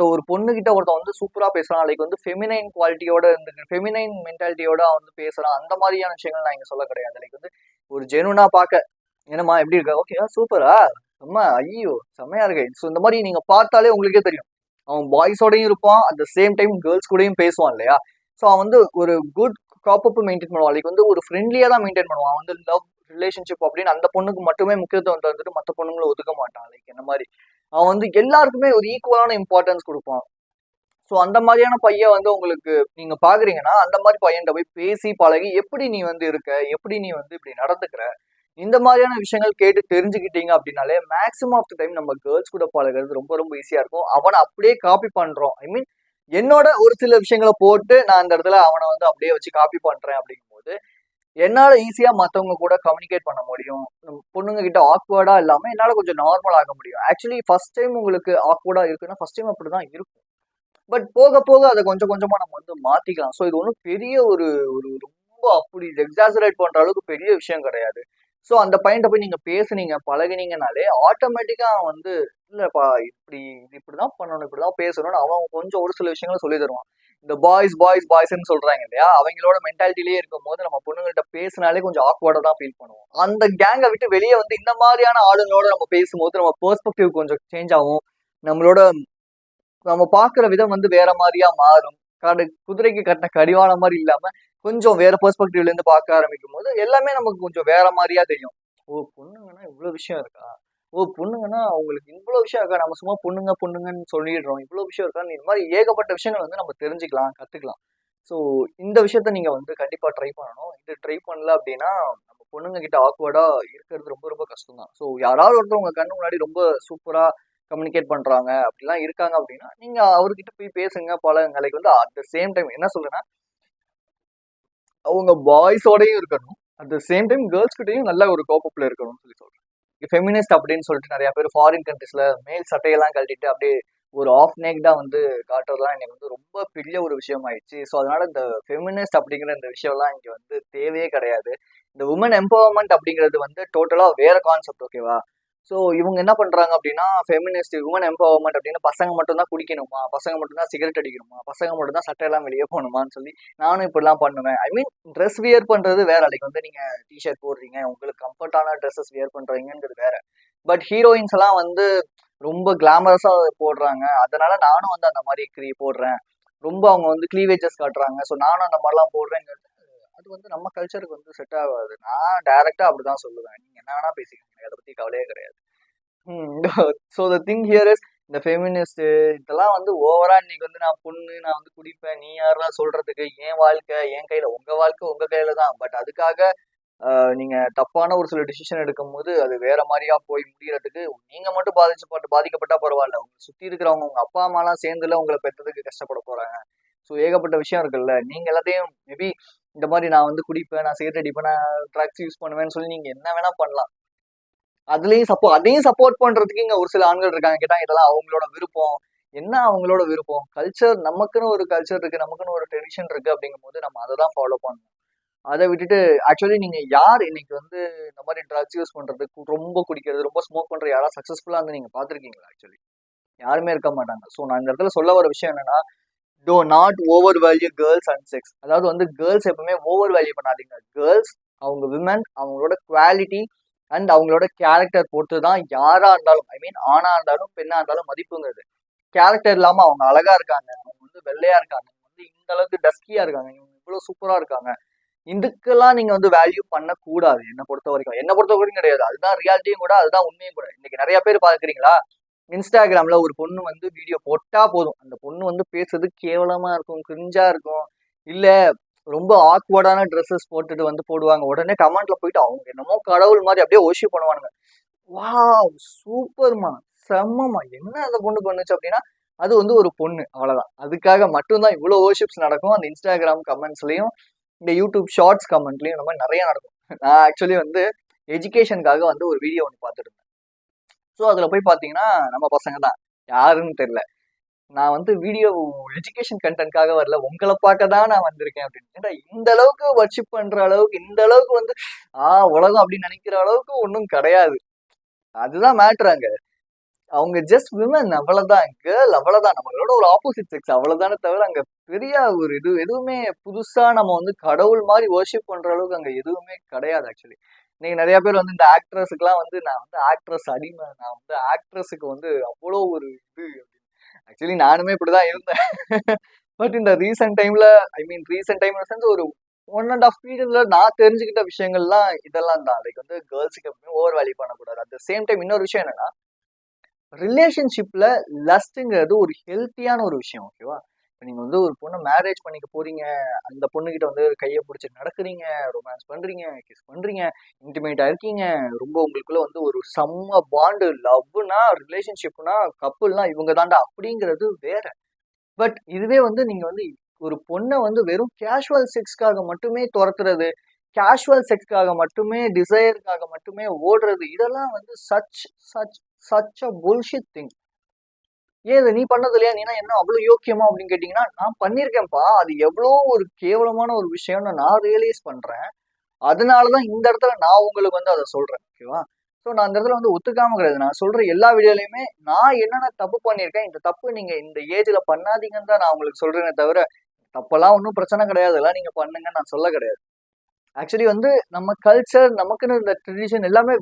ஒரு பொண்ணு கிட்ட ஒருத்தன் வந்து சூப்பரா பேசுறான், லைக் வந்து ஃபெமினைன் குவாலிட்டியோட இருந்து ஃபெமினைன் மென்டாலிட்டியோட வந்து பேசுறான், அந்த மாதிரியான விஷயங்கள் நான் இங்க சொல்ல கிடையாது. லைக் வந்து ஒரு ஜெனுவனா பார்க்க என்னம்மா எப்படி இருக்க ஓகே சூப்பரா அம்மா ஐயோ செம்மையா இருக்கு. ஸோ இந்த மாதிரி நீங்க பார்த்தாலே உங்களுக்கே தெரியும். அவன் பாய்ஸோடையும் இருப்பான், at the same time girls கூடயும் பேசுவான் இல்லையா? ஸோ அவன் வந்து ஒரு குட் காப்பப் மெயின்டைன் பண்ணுவான். லைக் வந்து ஒரு ஃப்ரெண்ட்லியா தான் மெயின்டைன் பண்ணுவான். அவன் வந்து லவ் ரிலேஷன்ஷிப் அப்படின்னு அந்த பொண்ணுக்கு மட்டுமே முக்கியத்துவம் தந்துட்டு மற்ற பொண்ணுங்களை ஒதுக்க மாட்டான். லைக் என்ன மாதிரி அவன் வந்து எல்லாருக்குமே ஒரு ஈக்குவலான இம்பார்ட்டன்ஸ் கொடுப்பான். ஸோ அந்த மாதிரியான பையன் வந்து உங்களுக்கு நீங்க பாக்குறீங்கன்னா அந்த மாதிரி பையன்கிட்ட போய் பேசி பழகி எப்படி நீ வந்து இருக்க, எப்படி நீ வந்து இப்படி நடந்துக்கிற, இந்த மாதிரியான விஷயங்கள் கேட்டு தெரிஞ்சுக்கிட்டீங்க அப்படின்னாலே மேக்ஸிமம் ஆஃப் த டைம் நம்ம கேர்ள்ஸ் கூட பழகிறது ரொம்ப ரொம்ப ஈஸியா இருக்கும். அவனை அப்படியே காப்பி பண்றோம். ஐ மீன் என்னோட ஒரு சில விஷயங்களை போட்டு நான் அந்த இடத்துல அவனை வந்து அப்படியே வச்சு காப்பி பண்றேன் அப்படிங்கும்போது என்னால ஈஸியா மத்தவங்க கூட கம்யூனிகேட் பண்ண முடியும். பொண்ணுங்க கிட்ட ஆக்வர்டா இல்லாம என்னால கொஞ்சம் நார்மல் ஆக முடியும். ஆக்சுவலி ஃபர்ஸ்ட் டைம் உங்களுக்கு ஆக்வர்டா இருக்குன்னா ஃபர்ஸ்ட் டைம் அப்படிதான் இருக்கும். பட் போக போக அதை கொஞ்சம் கொஞ்சமா நம்ம வந்து மாத்திக்கலாம். ஸோ இது ஒன்றும் பெரிய ஒரு ஒரு ரொம்ப அப்படி எக்ஸாசரேட் பண்ற அளவுக்கு பெரிய விஷயம் கிடையாது. ஸோ அந்த பையன்கிட்ட போய் நீங்க பேசுனீங்க, பழகினீங்கனாலே ஆட்டோமேட்டிக்கா அவன் வந்து இல்லப்பா இப்படி இது இப்படிதான் பண்ணணும், இப்படிதான் பேசணும்னு அவன் கொஞ்சம் ஒரு சில விஷயங்களை சொல்லி தருவான். இந்த பாய்ஸ்ன்னு சொல்றாங்க இல்லையா? அவங்களோட மென்டாலிட்டிலேயே இருக்கும் போது நம்ம பொண்ணுங்கள்ட்ட பேசினாலே கொஞ்சம் ஆக்வர்டா தான் ஃபீல் பண்ணுவோம். அந்த கேங்கை விட்டு வெளியே வந்து இந்த மாதிரியான ஆளுங்களோட நம்ம பேசும்போது நம்ம பெர்ஸ்பெக்டிவ் கொஞ்சம் சேஞ்ச் ஆகும். நம்மளோட நம்ம பாக்குற விதம் வந்து வேற மாதிரியா மாறும். குதிரைக்கு கட்டின கடிவாளம் மாதிரி இல்லாம கொஞ்சம் வேற பெர்ஸ்பெக்டிவ்ல இருந்து பார்க்க ஆரம்பிக்கும் போது எல்லாமே நமக்கு கொஞ்சம் வேற மாதிரியா தெரியும். ஓ பொண்ணுங்கன்னா இவ்வளவு விஷயம் இருக்கா? ஓ பொண்ணுங்கன்னா அவங்களுக்கு இவ்வளவு விஷயம் இருக்கா? நம்ம சும்மா பொண்ணுங்க பொண்ணுங்கன்னு சொல்லிடுறோம். இவ்வளவு விஷயம் இருக்கா? இந்த மாதிரி ஏகப்பட்ட விஷயங்கள் வந்து நம்ம தெரிஞ்சுக்கலாம், கத்துக்கலாம். ஸோ இந்த விஷயத்த நீங்க வந்து கண்டிப்பா ட்ரை பண்ணணும். இது ட்ரை பண்ணல அப்படின்னா நம்ம பொண்ணுங்க கிட்ட ஆக்வர்டா இருக்கிறது ரொம்ப ரொம்ப கஷ்டம் தான். ஸோ யாராவது ஒருத்தர் உங்க கண்ணு முன்னாடி ரொம்ப சூப்பரா கம்யூனிகேட் பண்றாங்க அப்படிலாம் இருக்காங்க அப்படின்னா நீங்க அவர்கிட்ட போய் பேசுங்க, பழகுங்க. லைக் வந்து அட் த சேம் டைம் என்ன சொல்றேன்னா அவங்க பாய்ஸோடயும் இருக்கணும், at the same time girls கிட்டயும் நல்ல ஒரு கோப்பப்ல இருக்கணும்னு சொல்லி சொல்றேன். ஃபெமினிஸ்ட் அப்படின்னு சொல்லிட்டு நிறைய பேர் ஃபாரின் கண்ட்ரீஸ்ல மேல் சட்டையெல்லாம் கழட்டிட்டு அப்படியே ஒரு ஆஃப் நேக்டா வந்து காட்டுறதுலாம் எனக்கு வந்து ரொம்ப பெரிய ஒரு விஷயம் ஆயிடுச்சு. ஸோ அதனால இந்த ஃபெமினிஸ்ட் அப்படிங்கிற இந்த விஷயம்லாம் இங்க வந்து தேவையே கிடையாது. இந்த உமன் எம்பவர்மெண்ட் அப்படிங்கிறது வந்து டோட்டலா வேற கான்செப்ட். ஓகேவா? ஸோ இவங்க என்ன பண்றாங்க அப்படின்னா ஃபெமினிஸ்ட் உமன் எம்பவர்மெண்ட் அப்படின்னு பசங்க மட்டும் தான் குடிக்கணுமா, பசங்க மட்டும் தான் சிகரெட் அடிக்கணுமா, பசங்க மட்டும் தான் சட்டையெல்லாம் வெளியே போகணுமான்னு சொல்லி நானும் இப்படிலாம் பண்ணுவேன். ஐ மீன் ட்ரெஸ் வியர் பண்றது வேற. லைக் வந்து நீங்க டிஷர்ட் போடுறீங்க, உங்களுக்கு கம்ஃபர்டான ட்ரெஸ்ஸஸ் வியர் பண்றீங்கிறது வேற. பட் ஹீரோயின்ஸ் எல்லாம் வந்து ரொம்ப கிளாமரஸா போடுறாங்க, அதனால நானும் வந்து அந்த மாதிரி போடுறேன். ரொம்ப அவங்க வந்து கிளீவேஜஸ் காட்டுறாங்க, ஸோ நானும் அந்த மாதிரிலாம் போடுறேங்கிறது அது வந்து நம்ம கல்ச்சருக்கு வந்து செட் ஆகாது. நான் டைரக்டா அப்படிதான் சொல்லுவேன். நீங்க என்ன வேணா பேசிக்கோங்க, அதை பத்தி கவலையே கிடையாது. So the thing here is இந்த ஃபெமினிஸ்ட் இதெல்லாம் வந்து ஓவரா இன்னைக்கு வந்து நான் பொண்ணு, நான் வந்து குடிப்பேன், நீ யாரா சொல்றதுக்கு, என் வாழ்க்கை என் கையில, உங்க வாழ்க்கை உங்க கையில தான். பட் அதுக்காக நீங்க தப்பான ஒரு சில டிசிஷன் எடுக்கும் போது அது வேற மாதிரியா போய் முடியறதுக்கு நீங்க மட்டும் பாதிக்கப்பட்டா பரவாயில்ல, உங்க சுத்தி இருக்கிறவங்க உங்க அப்பா அம்மா எல்லாம் சேர்ந்துல உங்களை பெற்றதுக்கு கஷ்டப்பட போறாங்க. ஸோ ஏகப்பட்ட விஷயம் இருக்குல்ல. நீங்க எல்லாத்தையும் மேபி இந்த மாதிரி நான் வந்து குடிப்பேன், நான் சிகரெட் அடிப்பேன், நான் ட்ரக்ஸ் யூஸ் பண்ணுவேன்னு சொல்லி நீங்க என்ன வேணா பண்ணலாம். அதையும் சப்போர்ட் பண்றதுக்கு இங்க ஒரு சில ஆண்கள் இருக்காங்க. கேட்டா இதெல்லாம் அவங்களோட விருப்பம். என்ன அவங்களோட விருப்பம்? கல்ச்சர், நமக்குன்னு ஒரு கல்ச்சர் இருக்கு, நமக்குன்னு ஒரு ட்ரெடிஷன் இருக்கு அப்படிங்கும்போது நம்ம அதை தான் ஃபாலோ பண்ணணும். அதை விட்டுட்டு ஆக்சுவலி நீங்க யார் இன்னைக்கு வந்து இந்த மாதிரி ட்ரக்ஸ் யூஸ் பண்றது, ரொம்ப குடிக்கிறது, ரொம்ப ஸ்மோக் பண்ற யாராவது சக்சஸ்ஃபுல்லா வந்து நீங்க பாத்திருக்கீங்களா? ஆக்சுவலி யாருமே இருக்க மாட்டாங்க. ஸோ நான் இந்த இடத்துல சொல்ல வர விஷயம் என்னன்னா, do not over value girls and sex. அதாவது வந்து கேர்ள்ஸ் எப்பவுமே ஓவர் வேல்யூ பண்ணாதீங்க. கேர்ள்ஸ், அவங்க விமன், அவங்களோட குவாலிட்டி அண்ட் அவங்களோட கேரக்டர் பொறுத்து தான் யாரா இருந்தாலும், ஐ மீன் ஆணா இருந்தாலும் பெண்ணா இருந்தாலும் மதிப்புங்கிறது. கேரக்டர் இல்லாம அவங்க அழகா இருக்காங்க, அவங்க வந்து வெள்ளையா இருக்காங்க, வந்து இந்த அளவுக்கு டஸ்கியா இருக்காங்க, இவங்க இவ்வளவு சூப்பரா இருக்காங்க, இதுக்கெல்லாம் நீங்க வந்து வேல்யூ பண்ணக்கூடாது. என்னை பொறுத்த வரைக்கும் கிடையாது. அதுதான் ரியாலிட்டியும் கூட, அதுதான் உண்மையும் கூட. இன்னைக்கு நிறைய பேர் பாக்குறீங்களா, இன்ஸ்டாகிராம்ல ஒரு பொண்ணு வந்து வீடியோ போட்டா போதும், அந்த பொண்ணு வந்து பேசுறது கேவலமா இருக்கும், கிரிஞ்சா இருக்கும், இல்ல ரொம்ப ஆக்வர்டான ட்ரெஸ்ஸஸ் போட்டுட்டு வந்து போடுவாங்க. உடனே கமெண்ட்ல போயிட்டு அவங்க என்னமோ கடவுள் மாதிரி அப்படியே ஒர்ஷிப் பண்ணுவானுங்க. வாவ், சூப்பர்மா, செம்மமா, என்ன அந்த பொண்ணு பண்ணுச்சு அப்படின்னா, அது வந்து ஒரு பொண்ணு, அவ்வளவுதான். அதுக்காக மட்டும்தான் இவ்வளவு ஓர்ஷிப்ஸ் நடக்கும் அந்த இன்ஸ்டாகிராம் கமெண்ட்ஸ்லயும், இந்த யூடியூப் ஷார்ட்ஸ் கமெண்ட்லயும் இந்த மாதிரி நிறைய நடக்கும். நான் ஆக்சுவலி வந்து எஜுகேஷனுக்காக வந்து ஒரு வீடியோ ஒன்று பார்த்துட்டு இருந்தேன். ஸோ அதுல போய் பாத்தீங்கன்னா நம்ம பசங்க தான், யாருன்னு தெரியல. நான் வந்து வீடியோ எஜுகேஷன் கண்டென்ட்காக வரல, உங்களை பார்க்க தான் நான் வந்திருக்கேன் அப்படின்னு. ஏன்டா இந்த அளவுக்கு வர்ஷிப் பண்ற அளவுக்கு, இந்த அளவுக்கு வந்து உலகம் அப்படின்னு நினைக்கிற அளவுக்கு ஒன்றும் கிடையாது. அதுதான் மேட்ரு. அவங்க ஜஸ்ட் விமன், அவ்வளவுதான். கேர்ள், அவ்வளவுதான். நம்மளோட ஒரு ஆப்போசிட் செக்ஸ், அவ்வளவுதானே தவிர அங்க பெரிய ஒரு எதுவுமே புதுசா நம்ம வந்து கடவுள் மாதிரி வர்ஷிப் பண்ற அளவுக்கு அங்க எதுவுமே கிடையாது. ஆக்சுவலி நீங்க நிறைய பேர் வந்து இந்த ஆக்ட்ரஸுக்குலாம் வந்து நான் வந்து ஆக்ட்ரஸ் அடிமை, நான் வந்து ஆக்ட்ரஸுக்கு வந்து அவ்வளோ ஒரு இது. ஆக்சுவலி நானுமே இப்படிதான் இருந்தேன். பட் இந்த ரீசெண்ட் டைம்ல, ஐ மீன் ரீசெண்ட் டைம்ல செஞ்சு ஒரு 1.5 பீரியட்ல நான் தெரிஞ்சுக்கிட்ட விஷயங்கள்லாம் இதெல்லாம் தான். லைக் வந்து கேர்ள்ஸுக்கு எப்பவுமே ஓவர் வேல்யூ பண்ணக்கூடாது. அட் த சேம் டைம் இன்னொரு விஷயம் என்னன்னா, ரிலேஷன்ஷிப்ல லஸ்ட்ங்கிறது ஒரு ஹெல்த்தியான ஒரு விஷயம். ஓகேவா? நீங்க வந்து ஒரு பொண்ணை மேரேஜ் பண்ணிக்க போறீங்க, அந்த பொண்ணுகிட்ட வந்து கையை பிடிச்சி நடக்கிறீங்க, ரொமான்ஸ் பண்றீங்க, கிஸ் பண்றீங்க, இன்டிமேட்டா இருக்கீங்க, ரொம்ப உங்களுக்குள்ள வந்து ஒரு செம்ம பாண்டு, லவ்னா, ரிலேஷன்ஷிப்னா, கப்புள்னா இவங்க தாண்டா அப்படிங்கிறது வேற. பட் இதுவே வந்து நீங்க வந்து ஒரு பொண்ணை வந்து வெறும் கேஷுவல் செக்ஸ்க்காக மட்டுமே துரத்துறது, கேஷுவல் செக்ஸ்க்காக மட்டுமே, டிசையருக்காக மட்டுமே ஓடுறது, இதெல்லாம் வந்து such such such a bullshit thing. ஏன் இதை நீ பண்ணது இல்லையா, நீனா என்ன அவ்வளவு யோக்கியமா அப்படின்னு கேட்டீங்கன்னா, நான் பண்ணியிருக்கேன்ப்பா. அது எவ்வளோ ஒரு கேவலமான ஒரு விஷயம்னு நான் ரியலைஸ் பண்றேன். அதனாலதான் இந்த இடத்துல நான் உங்களுக்கு வந்து அதை சொல்றேன். ஓகேவா? ஸோ நான் அந்த இடத்துல வந்து ஒத்துக்காம கிடையாது. நான் சொல்ற எல்லா வீடியோலையுமே நான் என்னென்ன தப்பு பண்ணியிருக்கேன், இந்த தப்பு நீங்க இந்த ஏஜ்ல பண்ணாதீங்கன்னு தான் நான் உங்களுக்கு சொல்றேனே தவிர, தப்பெல்லாம் ஒன்றும் பிரச்சனை கிடையாது, எல்லாம் நீங்க பண்ணுங்கன்னு நான் சொல்ல கிடையாது. ஆக்சுவலி வந்து நம்ம கல்ச்சர், நமக்குன்னு இந்த ட்ரெடிஷன் எல்லாமே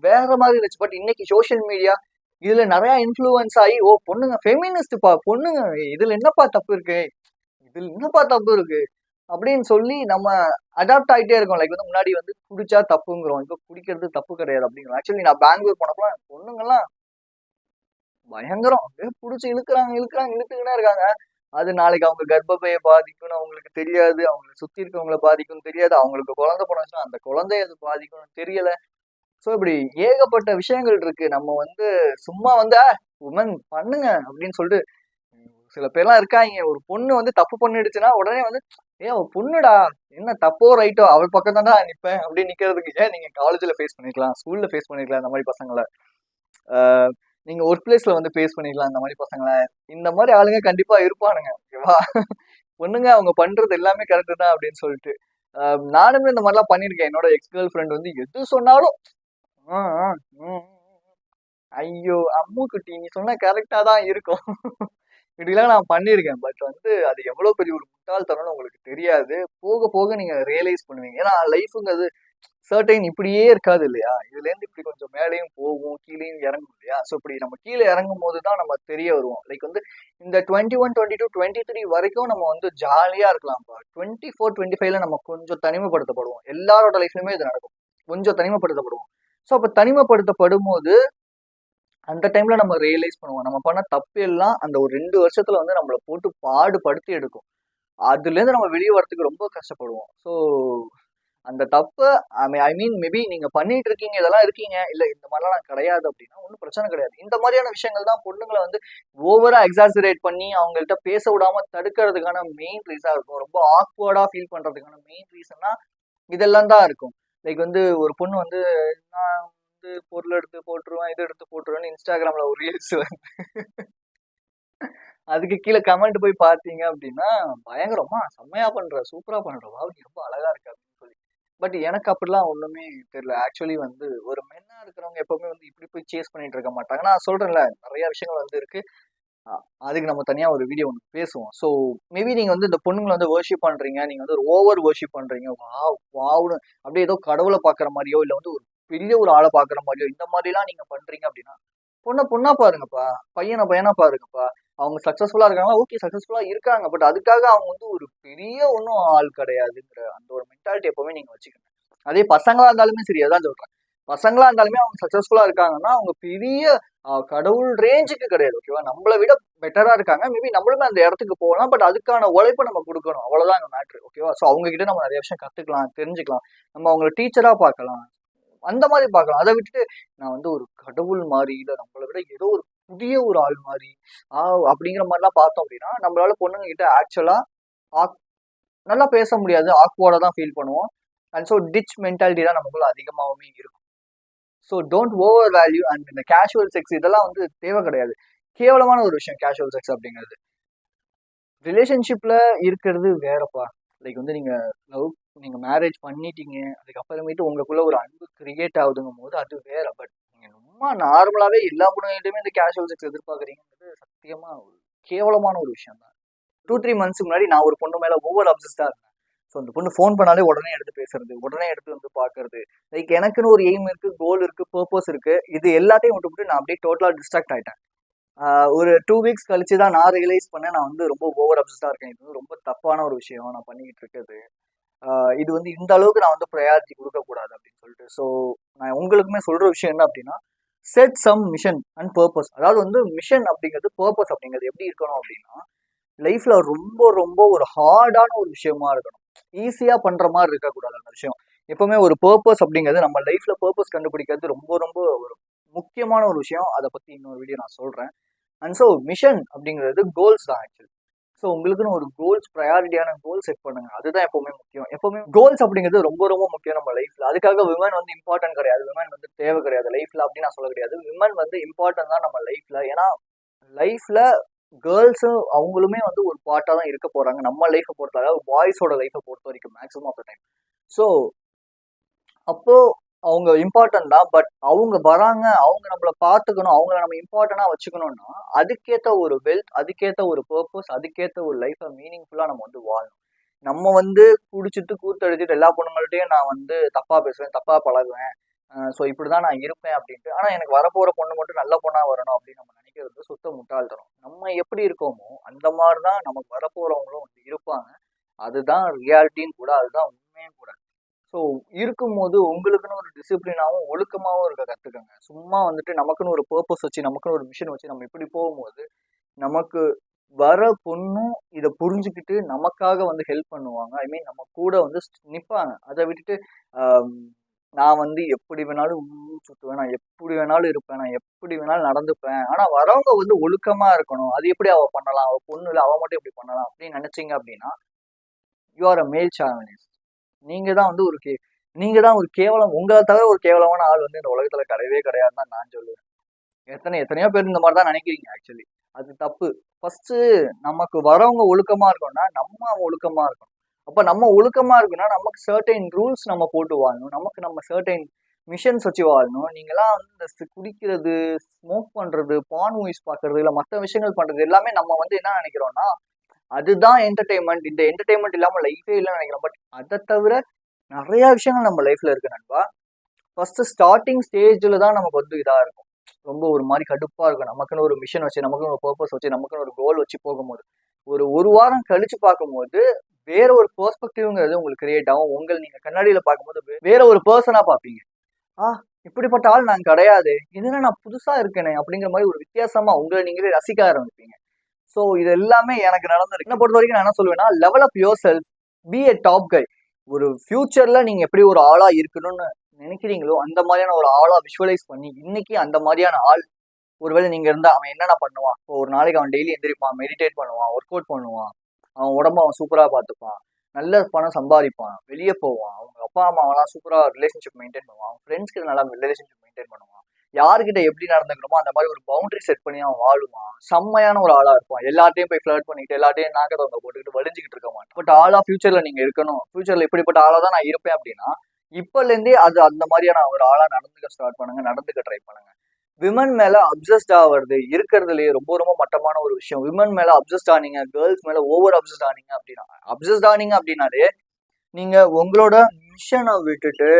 வேற மாதிரி இருந்துச்சு. பட் இன்னைக்கு சோசியல் மீடியா இதுல நிறைய இன்ஃப்ளூயன்ஸ் ஆகி, ஓ பொண்ணுங்க ஃபெமினிஸ்ட்பா, பொண்ணுங்க இதுல என்னப்பா தப்பு இருக்கு, இதுல என்னப்பா தப்பு இருக்கு அப்படின்னு சொல்லி நம்ம அடாப்ட் ஆகிட்டே இருக்கோம். லைக் வந்து முன்னாடி வந்து குடிச்சா தப்புங்கிறோம், இப்போ குடிக்கிறது தப்பு கிடையாது அப்படிங்கிறோம். ஆக்சுவலி நான் பெங்களூர் போனப்பலாம் பொண்ணுங்கெல்லாம் பயங்கரம், அப்படியே பிடிச்சி இழுத்துக்கிட்டே இருக்காங்க. அது நாளைக்கு அவங்க கர்ப்பப்பையை பாதிக்கும்னு அவங்களுக்கு தெரியாது, அவங்களை சுத்தி இருக்கவங்களை பாதிக்கும்னு தெரியாது, அவங்களுக்கு குழந்தை போனச்சுன்னா அந்த குழந்தைய அது பாதிக்கும்னு தெரியல. ஸோ இப்படி ஏகப்பட்ட விஷயங்கள் இருக்கு. நம்ம வந்து சும்மா வந்து உமன் பண்ணுங்க அப்படின்னு சொல்லிட்டு, சில பேர்லாம் இருக்காங்க, ஒரு பொண்ணு வந்து தப்பு பண்ணிடுச்சுன்னா உடனே வந்து அவ பொண்ணுடா, என்ன தப்போ ரைட்டோ அவள் பக்கம் தானே நிப்பேன் அப்படின்னு நிக்கிறதுக்கு, ஏன் நீங்க காலேஜ்ல ஃபேஸ் பண்ணிக்கலாம், ஸ்கூல்ல ஃபேஸ் பண்ணிக்கலாம் இந்த மாதிரி பசங்களை, நீங்க ஒர்க் பிளேஸ்ல வந்து ஃபேஸ் பண்ணிக்கலாம் இந்த மாதிரி பசங்களை. இந்த மாதிரி ஆளுங்க கண்டிப்பா இருப்பானுங்க. ஓகேவா? பொண்ணுங்க அவங்க பண்றது எல்லாமே கரெக்டு தான் அப்படின்னு சொல்லிட்டு, நானுமே இந்த மாதிரிலாம் பண்ணியிருக்கேன். என்னோட எக்ஸ் கேர்ள் ஃப்ரெண்ட் வந்து எது சொன்னாலும் ஐயோ அம்முக்குட்டி, நீ சொன்ன கரெக்டா தான் இருக்கும். இப்படிலாம் நான் பண்ணியிருக்கேன். பட் வந்து அது எவ்வளவு பெரிய ஒரு முட்டாள்தனம்னு உங்களுக்கு தெரியாது. போக போக நீங்க ரியலைஸ் பண்ணுவீங்க. ஏன்னா லைஃப்ங்கிறது சர்டைன் இப்படியே இருக்காது இல்லையா? இதுல இருந்து இப்படி கொஞ்சம் மேலேயும் போகும், கீழேயும் இறங்கும் இல்லையா? ஸோ இப்படி நம்ம கீழே இறங்கும் போது தான் நம்ம தெரிய வருவோம். லைக் வந்து இந்த 21, 22, 23 வரைக்கும் நம்ம வந்து ஜாலியா இருக்கலாம்ப்பா. 24, 25ல நம்ம கொஞ்சம் தனிமைப்படுத்தப்படுவோம். எல்லாரோட லைஃப்லயுமே இது நடக்கும். கொஞ்சம் தனிமைப்படுத்தப்படுவோம். ஸோ அப்ப தனிமைப்படுத்தப்படும் போது அந்த டைம்ல நம்ம ரியலைஸ் பண்ணுவோம், நம்ம பண்ண தப்பு எல்லாம் அந்த ஒரு 2 வருஷத்துல வந்து நம்மளை போட்டு பாடுபடுத்தி எடுக்கும். அதுல இருந்து நம்ம வெளியே வரதுக்கு ரொம்ப கஷ்டப்படுவோம். ஸோ அந்த தப்பு ஐ மீன் மேபி நீங்க பண்ணிட்டு இருக்கீங்க, இதெல்லாம் இருக்கீங்க, இல்ல இந்த மாதிரிலாம் நான் கிடையாது அப்படின்னா ஒன்றும் பிரச்சனை கிடையாது. இந்த மாதிரியான விஷயங்கள் தான் பொண்ணுங்களை வந்து ஓவரா எக்ஸாசரேட் பண்ணி அவங்கள்ட்ட பேச விடாம தடுக்கிறதுக்கான மெயின் ரீசனா இருக்கும். ரொம்ப ஆக்வர்டா ஃபீல் பண்றதுக்கான மெயின் ரீசன்னா இதெல்லாம் தான் இருக்கும். லைக் வந்து ஒரு பொண்ணு வந்து நான் வந்து பொருள் எடுத்து போட்டுருவேன், இது எடுத்து போட்டுருவேன்னு இன்ஸ்டாகிராம்ல ஒரு ரீல்ஸ் அதுக்கு கீழே கமெண்ட் போய் பார்த்தீங்க அப்படின்னா பயங்கரமா செம்மையா பண்ற, சூப்பரா பண்ற, வாவ் நீ ரொம்ப அழகா இருக்க அப்படின்னு சொல்லி. பட் எனக்கு அப்படிலாம் ஒண்ணுமே தெரியல. ஆக்சுவலி வந்து ஒரு மென்னா இருக்கிறவங்க எப்பவுமே வந்து இப்படி போய் சேஸ் பண்ணிட்டு இருக்க மாட்டாங்க. நான் சொல்றேன்ல நிறைய விஷயங்கள் வந்து இருக்கு. அதுக்கு நம்ம தனியா ஒரு வீடியோ ஒன்று பேசுவோம். ஸோ மேபி நீங்க வந்து இந்த பொண்ணுங்களை வந்து வர்ஷிப் பண்றீங்க, நீங்க வந்து ஒரு ஓவர் வர்ஷிப் பண்றீங்க, வாவ் வாவ்னு அப்படியே ஏதோ கடவுளை பார்க்குற மாதிரியோ இல்லை வந்து ஒரு பெரிய ஒரு ஆளை பார்க்குற மாதிரியோ இந்த மாதிரிலாம் நீங்க பண்றீங்க அப்படின்னா பொண்ணை பொண்ணா பாருங்கப்பா, பையனை பையனா பாருங்கப்பா. அவங்க சக்சஸ்ஃபுல்லா இருக்காங்களா, ஓகே சக்சஸ்ஃபுல்லா இருக்காங்க. பட் அதுக்காக அவங்க வந்து ஒரு பெரிய ஒன்றும் ஆள் கிடையாதுங்கிற அந்த ஒரு மென்டாலிட்டி எப்பவுமே நீங்க வச்சுக்கணும். அதே பசங்களா இருந்தாலுமே சரி, அதான் சொல்றேன். பசங்களா இருந்தாலுமே அவங்க சக்சஸ்ஃபுல்லா இருக்காங்கன்னா அவங்க பெரிய கடவுள் ரேஞ்சுக்கு கிடையாது. ஓகேவா, நம்மளை விட பெட்டரா இருக்காங்க. மேபி நம்மளுமே அந்த இடத்துக்கு போகலாம். பட் அதுக்கான உழைப்பை நம்ம கொடுக்கணும், அவ்வளவுதான் அங்க மேட்ரு. ஓகேவா, ஸோ அவங்க கிட்ட நம்ம நிறைய விஷயம் கத்துக்கலாம், தெரிஞ்சுக்கலாம். நம்ம அவங்கள டீச்சரா பார்க்கலாம், அந்த மாதிரி பார்க்கலாம். அதை விட்டுட்டு நான் வந்து ஒரு கடவுள் மாதிரி, இல்லை நம்மளை விட ஏதோ ஒரு புதிய ஒரு ஆள் மாதிரி அப்படிங்கிற மாதிரிலாம் பார்த்தோம் அப்படின்னா நம்மளால பொண்ணுங்க கிட்ட ஆக்சுவலா நல்லா பேச முடியாது, ஆக்வர்டா தான் ஃபீல் பண்ணுவோம். அண்ட் ஸோ டிச் மென்டாலிட்டி தான் நமக்குள்ள அதிகமாகவுமே இருக்கும். So don't over value and இந்த கேஷுவல் செக்ஸ் இதெல்லாம் வந்து தேவை கிடையாது. கேவலமான ஒரு விஷயம் கேஷுவல் செக்ஸ் அப்படிங்கிறது. ரிலேஷன்ஷிப்ல இருக்கிறது வேறப்பா. லைக் வந்து நீங்க மேரேஜ் பண்ணிட்டீங்க, அதுக்கப்புறமேட்டு உங்களுக்குள்ள ஒரு அன்பு கிரியேட் ஆகுதுங்கும் போது அது வேற. பட் நீங்க ரொம்ப நார்மலாவே எல்லா பொண்ணுகிட்டயுமே இந்த கேஷுவல் செக்ஸ் எதிர்பார்க்குறீங்கிறது சத்தியமா ஒரு கேவலமான ஒரு விஷயம் தான். 2-3 மந்த்ஸ்க்கு முன்னாடி நான் ஒரு பொண்ணு மேல ஓவர் அப்சஸ்டா இருந்தேன். ஸோ அந்த பொண்ணு ஃபோன் பண்ணாலே உடனே எடுத்து பேசுறது, உடனே எடுத்து வந்து பாக்குறது. லைக் எனக்குன்னு ஒரு எய்ம் இருக்கு, கோல் இருக்கு, பர்பஸ் இருக்கு. இது எல்லாத்தையும் விட்டுவிட்டு நான் அப்படியே டோட்டலா டிஸ்ட்ராக்ட் ஆயிட்டேன். ஒரு 2 வீக்ஸ் கழிச்சு தான் நான் ரியலைஸ் பண்ணேன், நான் வந்து ரொம்ப ஓவர் அப்சஸ்டா இருக்கேன். இது வந்து ரொம்ப தப்பான ஒரு விஷயம் நான் பண்ணிக்கிட்டு இருக்கிறது. இது வந்து இந்த அளவுக்கு நான் வந்து ப்ரையாரிட்டி கொடுக்கக்கூடாது அப்படின்னு சொல்லிட்டு. ஸோ நான் உங்களுக்குமே சொல்ற விஷயம் என்ன அப்படின்னா, set some mission and purpose. அதாவது வந்து மிஷன் அப்படிங்கிறது, பர்பஸ் அப்படிங்கிறது எப்படி இருக்கணும் அப்படின்னா, லைஃப்ல ரொம்ப ரொம்ப ஒரு ஹார்டான ஒரு விஷயமா இருக்கணும். ஈஸியா பண்ற மாதிரி இருக்கக்கூடாது அந்த விஷயம். எப்பவுமே ஒரு பர்பஸ் அப்படிங்கிறது, நம்ம லைஃப்ல பர்பஸ் கண்டுபிடிக்கிறது ரொம்ப ரொம்ப ஒரு முக்கியமான ஒரு விஷயம். அதை பத்தி இன்னொரு வீடியோ நான் சொல்றேன். அண்ட் ஸோ மிஷன் அப்படிங்கிறது கோல்ஸ் தான் ஆக்சுவலி. ஸோ உங்களுக்குன்னு ஒரு கோல்ஸ், ப்ரையாரிட்டியான கோல் செட் பண்ணுங்க. அதுதான் எப்பவுமே முக்கியம். எப்பவுமே கோல்ஸ் அப்படிங்கிறது ரொம்ப ரொம்ப முக்கியம் நம்ம லைஃப்ல. அதுக்காக விமன் வந்து இம்பார்ட்டன்ட் கிடையாது, விமன் வந்து தேவை கிடையாது லைஃப்ல அப்படின்னு நான் சொல்ல கிடையாது. விமன் வந்து இம்பார்ட்டன்ட் தான் நம்ம லைஃப்ல. ஏன்னா லைஃப்ல கேர்ள்ஸும் அவங்களுமே வந்து ஒரு பார்ட்டா தான் இருக்க போறாங்க நம்ம லைஃப்பை பொறுத்த, அதாவது பாய்ஸோட லைஃப்பை பொறுத்த வரைக்கும் maximum of the time. So அப்போ அவங்க இம்பார்ட்டன்ட் தான். பட் அவங்க வராங்க, அவங்க நம்மளை பார்த்துக்கணும், அவங்கள நம்ம இம்பார்ட்டண்டா வச்சுக்கணும்னா அதுக்கேற்ற ஒரு வெல்த், அதுக்கேற்ற ஒரு பர்பஸ், அதுக்கேற்ற ஒரு லைஃப்பை மீனிங்ஃபுல்லா நம்ம வந்து வாழணும். நம்ம வந்து குடிச்சிட்டு கூத்தடிச்சிட்டு எல்லா பொண்ணுங்கள்ட்டையும் நான் வந்து தப்பா பேசுவேன், தப்பா பழகுவேன், ஸோ இப்படிதான் நான் இருப்பேன் அப்படின்ட்டு. ஆனா எனக்கு வரப்போற பொண்ணு மட்டும் நல்ல பொண்ணா வரணும் அப்படின்னு நம்ம நினைக்கிறது வந்து சுத்த முட்டாள்தனம். நம்ம எப்படி இருக்கோமோ அந்த மாதிரிதான் நமக்கு வரப்போறவங்களும் வந்து இருப்பாங்க. அதுதான் ரியாலிட்டின்னு கூட, அதுதான் உண்மையும் கூட. ஸோ இருக்கும்போது உங்களுக்குன்னு ஒரு டிசிப்ளினாவும் ஒழுக்கமாவும் இருக்க கத்துக்கங்க. சும்மா வந்துட்டு நமக்குன்னு ஒரு பர்பஸ் வச்சு, நமக்குன்னு ஒரு மிஷன் வச்சு நம்ம இப்படி போகும்போது நமக்கு வர பொண்ணும் இதை புரிஞ்சுக்கிட்டு நமக்காக வந்து ஹெல்ப் பண்ணுவாங்க. ஐ மீன் நம்ம கூட வந்து நிற்பாங்க. அதை விட்டுட்டு நான் வந்து எப்படி வேணாலும் சுற்றுவேன், நான் எப்படி வேணாலும் இருப்பேன், நான் எப்படி வேணாலும் நடந்துப்பேன், ஆனா வரவங்க வந்து ஒழுக்கமா இருக்கணும், அது எப்படி அவ பண்ணலாம், அவ பொண்ணு இல்லை அவ மட்டும் எப்படி பண்ணலாம் அப்படின்னு நினைச்சீங்க அப்படின்னா யூ ஆர் அ மேல் சாவனிஸ்ட். நீங்க தான் வந்து நீங்க தான் ஒரு கேவலம். உங்களை தவிர ஒரு கேவலமான ஆள் வந்து இந்த உலகத்துல கிடையவே கிடையாதுன்னு தான் நான் சொல்லுவேன். எத்தனையோ பேர் இந்த மாதிரி தான் நினைக்கிறீங்க. ஆக்சுவலி அது தப்பு. ஃபர்ஸ்ட் நமக்கு வரவங்க ஒழுக்கமா இருக்கணும்னா நம்ம ஒழுக்கமா இருக்கணும். அப்ப நம்ம ஒழுக்கமா இருக்குன்னா நமக்கு சர்டைன் ரூல்ஸ் நம்ம போட்டு வாழணும், நமக்கு நம்ம சர்டைன் மிஷன்ஸ் வச்சு வாழணும். நீங்களாம் வந்து இந்த குடிக்கிறது, ஸ்மோக் பண்றது, பான் மூவிஸ் பாக்குறது, இல்ல மற்ற விஷயங்கள் பண்றது எல்லாமே நம்ம வந்து என்ன நினைக்கிறோம்னா அதுதான் என்டர்டைன்மெண்ட். இந்த என்டர்டைன்மெண்ட் இல்லாம லைஃபே இல்லைன்னு நினைக்கிறோம். பட் அதை தவிர நிறைய விஷயங்கள் நம்ம லைஃப்ல இருக்கு நண்பா. ஃபர்ஸ்ட் ஸ்டார்டிங் ஸ்டேஜ்ல தான் நமக்கு வந்து இதா இருக்கும், ரொம்ப ஒரு மாதிரி கடுப்பா இருக்கும். நமக்குன்னு ஒரு மிஷன் வச்சு, நமக்குன்னு ஒரு பர்பஸ் வச்சு, நமக்குன்னு ஒரு கோல் வச்சு போகும்போது ஒரு வாரம் கழிச்சு பார்க்கும்போது வேற ஒரு பெர்ஸ்பெக்டிவ்ங்கிறது உங்களுக்கு கிரியேட் ஆகும். நீங்க கண்ணாடியில பார்க்கும்போது வேற ஒரு பர்சனா பார்ப்பீங்க. இப்படிப்பட்ட ஆள் நான் கிடையாது, இதுனா நான் புதுசா இருக்கேனே அப்படிங்கிற மாதிரி ஒரு வித்தியாசமா உங்களை நீங்களே ரசிக்க ஆரம்பிப்பீங்க. ஸோ இது எல்லாமே எனக்கு நடந்திருக்கு. என்ன பொறுத்த வரைக்கும் நான் என்ன சொல்லுவேன்னா, level up yourself, be a top guy. ஒரு ஃபியூச்சர்ல நீங்க எப்படி ஒரு ஆளா இருக்கணும்னு நினைக்கிறீங்களோ அந்த மாதிரியான ஒரு ஆளா விஷுவலைஸ் பண்ணி இன்னைக்கு அந்த மாதிரியான ஆள் ஒருவேளை நீங்க இருந்தா அவன் என்னென்ன பண்ணுவான், இப்போ ஒரு நாளைக்கு அவன் டெய்லி எந்திரிப்பான், மெடிடேட் பண்ணுவான், ஒர்க் அவுட் பண்ணுவான், அவன் உடம்ப அவன் சூப்பரா பார்த்துப்பான், நல்ல பணம் சம்பாதிப்பான், வெளியே போவான், அவங்க அப்பா அம்மாவெல்லாம் சூப்பரா ரிலேஷன்ஷிப் மெயின்டைன் பண்ணுவான், அவன் ஃப்ரெண்ட்ஸ் கிட்ட நல்லா ரிலேஷன்ஷிப் மெயின்டைன் பண்ணுவான், யாருக்கிட்ட எப்படி நடந்துக்கணுமோ அந்த மாதிரி ஒரு பவுண்டரி செட் பண்ணி அவன் வாழுவான், செம்மையான ஒரு ஆளா இருப்பான், எல்லாத்தையும் போய் ஃபிளர்ட் பண்ணிட்டு எல்லாத்தையும் நாக்கத்தவங்க போட்டுக்கிட்டு வலிஞ்சுக்கிட்டு இருக்க மாட்டான். பட் ஆளா ஃபியூச்சர்ல நீங்க இருக்கணும், ஃபியூச்சர்ல இப்படிப்பட்ட ஆளா தான் நான் இருப்பேன் அப்படின்னா இப்பல இருந்தே அது அந்த மாதிரியான ஒரு ஆளா நடந்துக்க ஸ்டார்ட் பண்ணுங்க, நடந்துக்க ட்ரை பண்ணுங்க. விமன் மேல அப்சஸ்ட் ஆவறது இருக்கிறதுலயே ரொம்ப ரொம்ப மட்டமான ஒரு விஷயம். விமன் மேல அப்சஸ்ட் ஆனீங்க, கேர்ள்ஸ் மேல ஓவர் அப்சஸ்ட் ஆனீங்க அப்படின்னா, அப்சஸ்ட் ஆனீங்க அப்படின்னாலே நீங்க உங்களோட மிஷனை விட்டுட்டு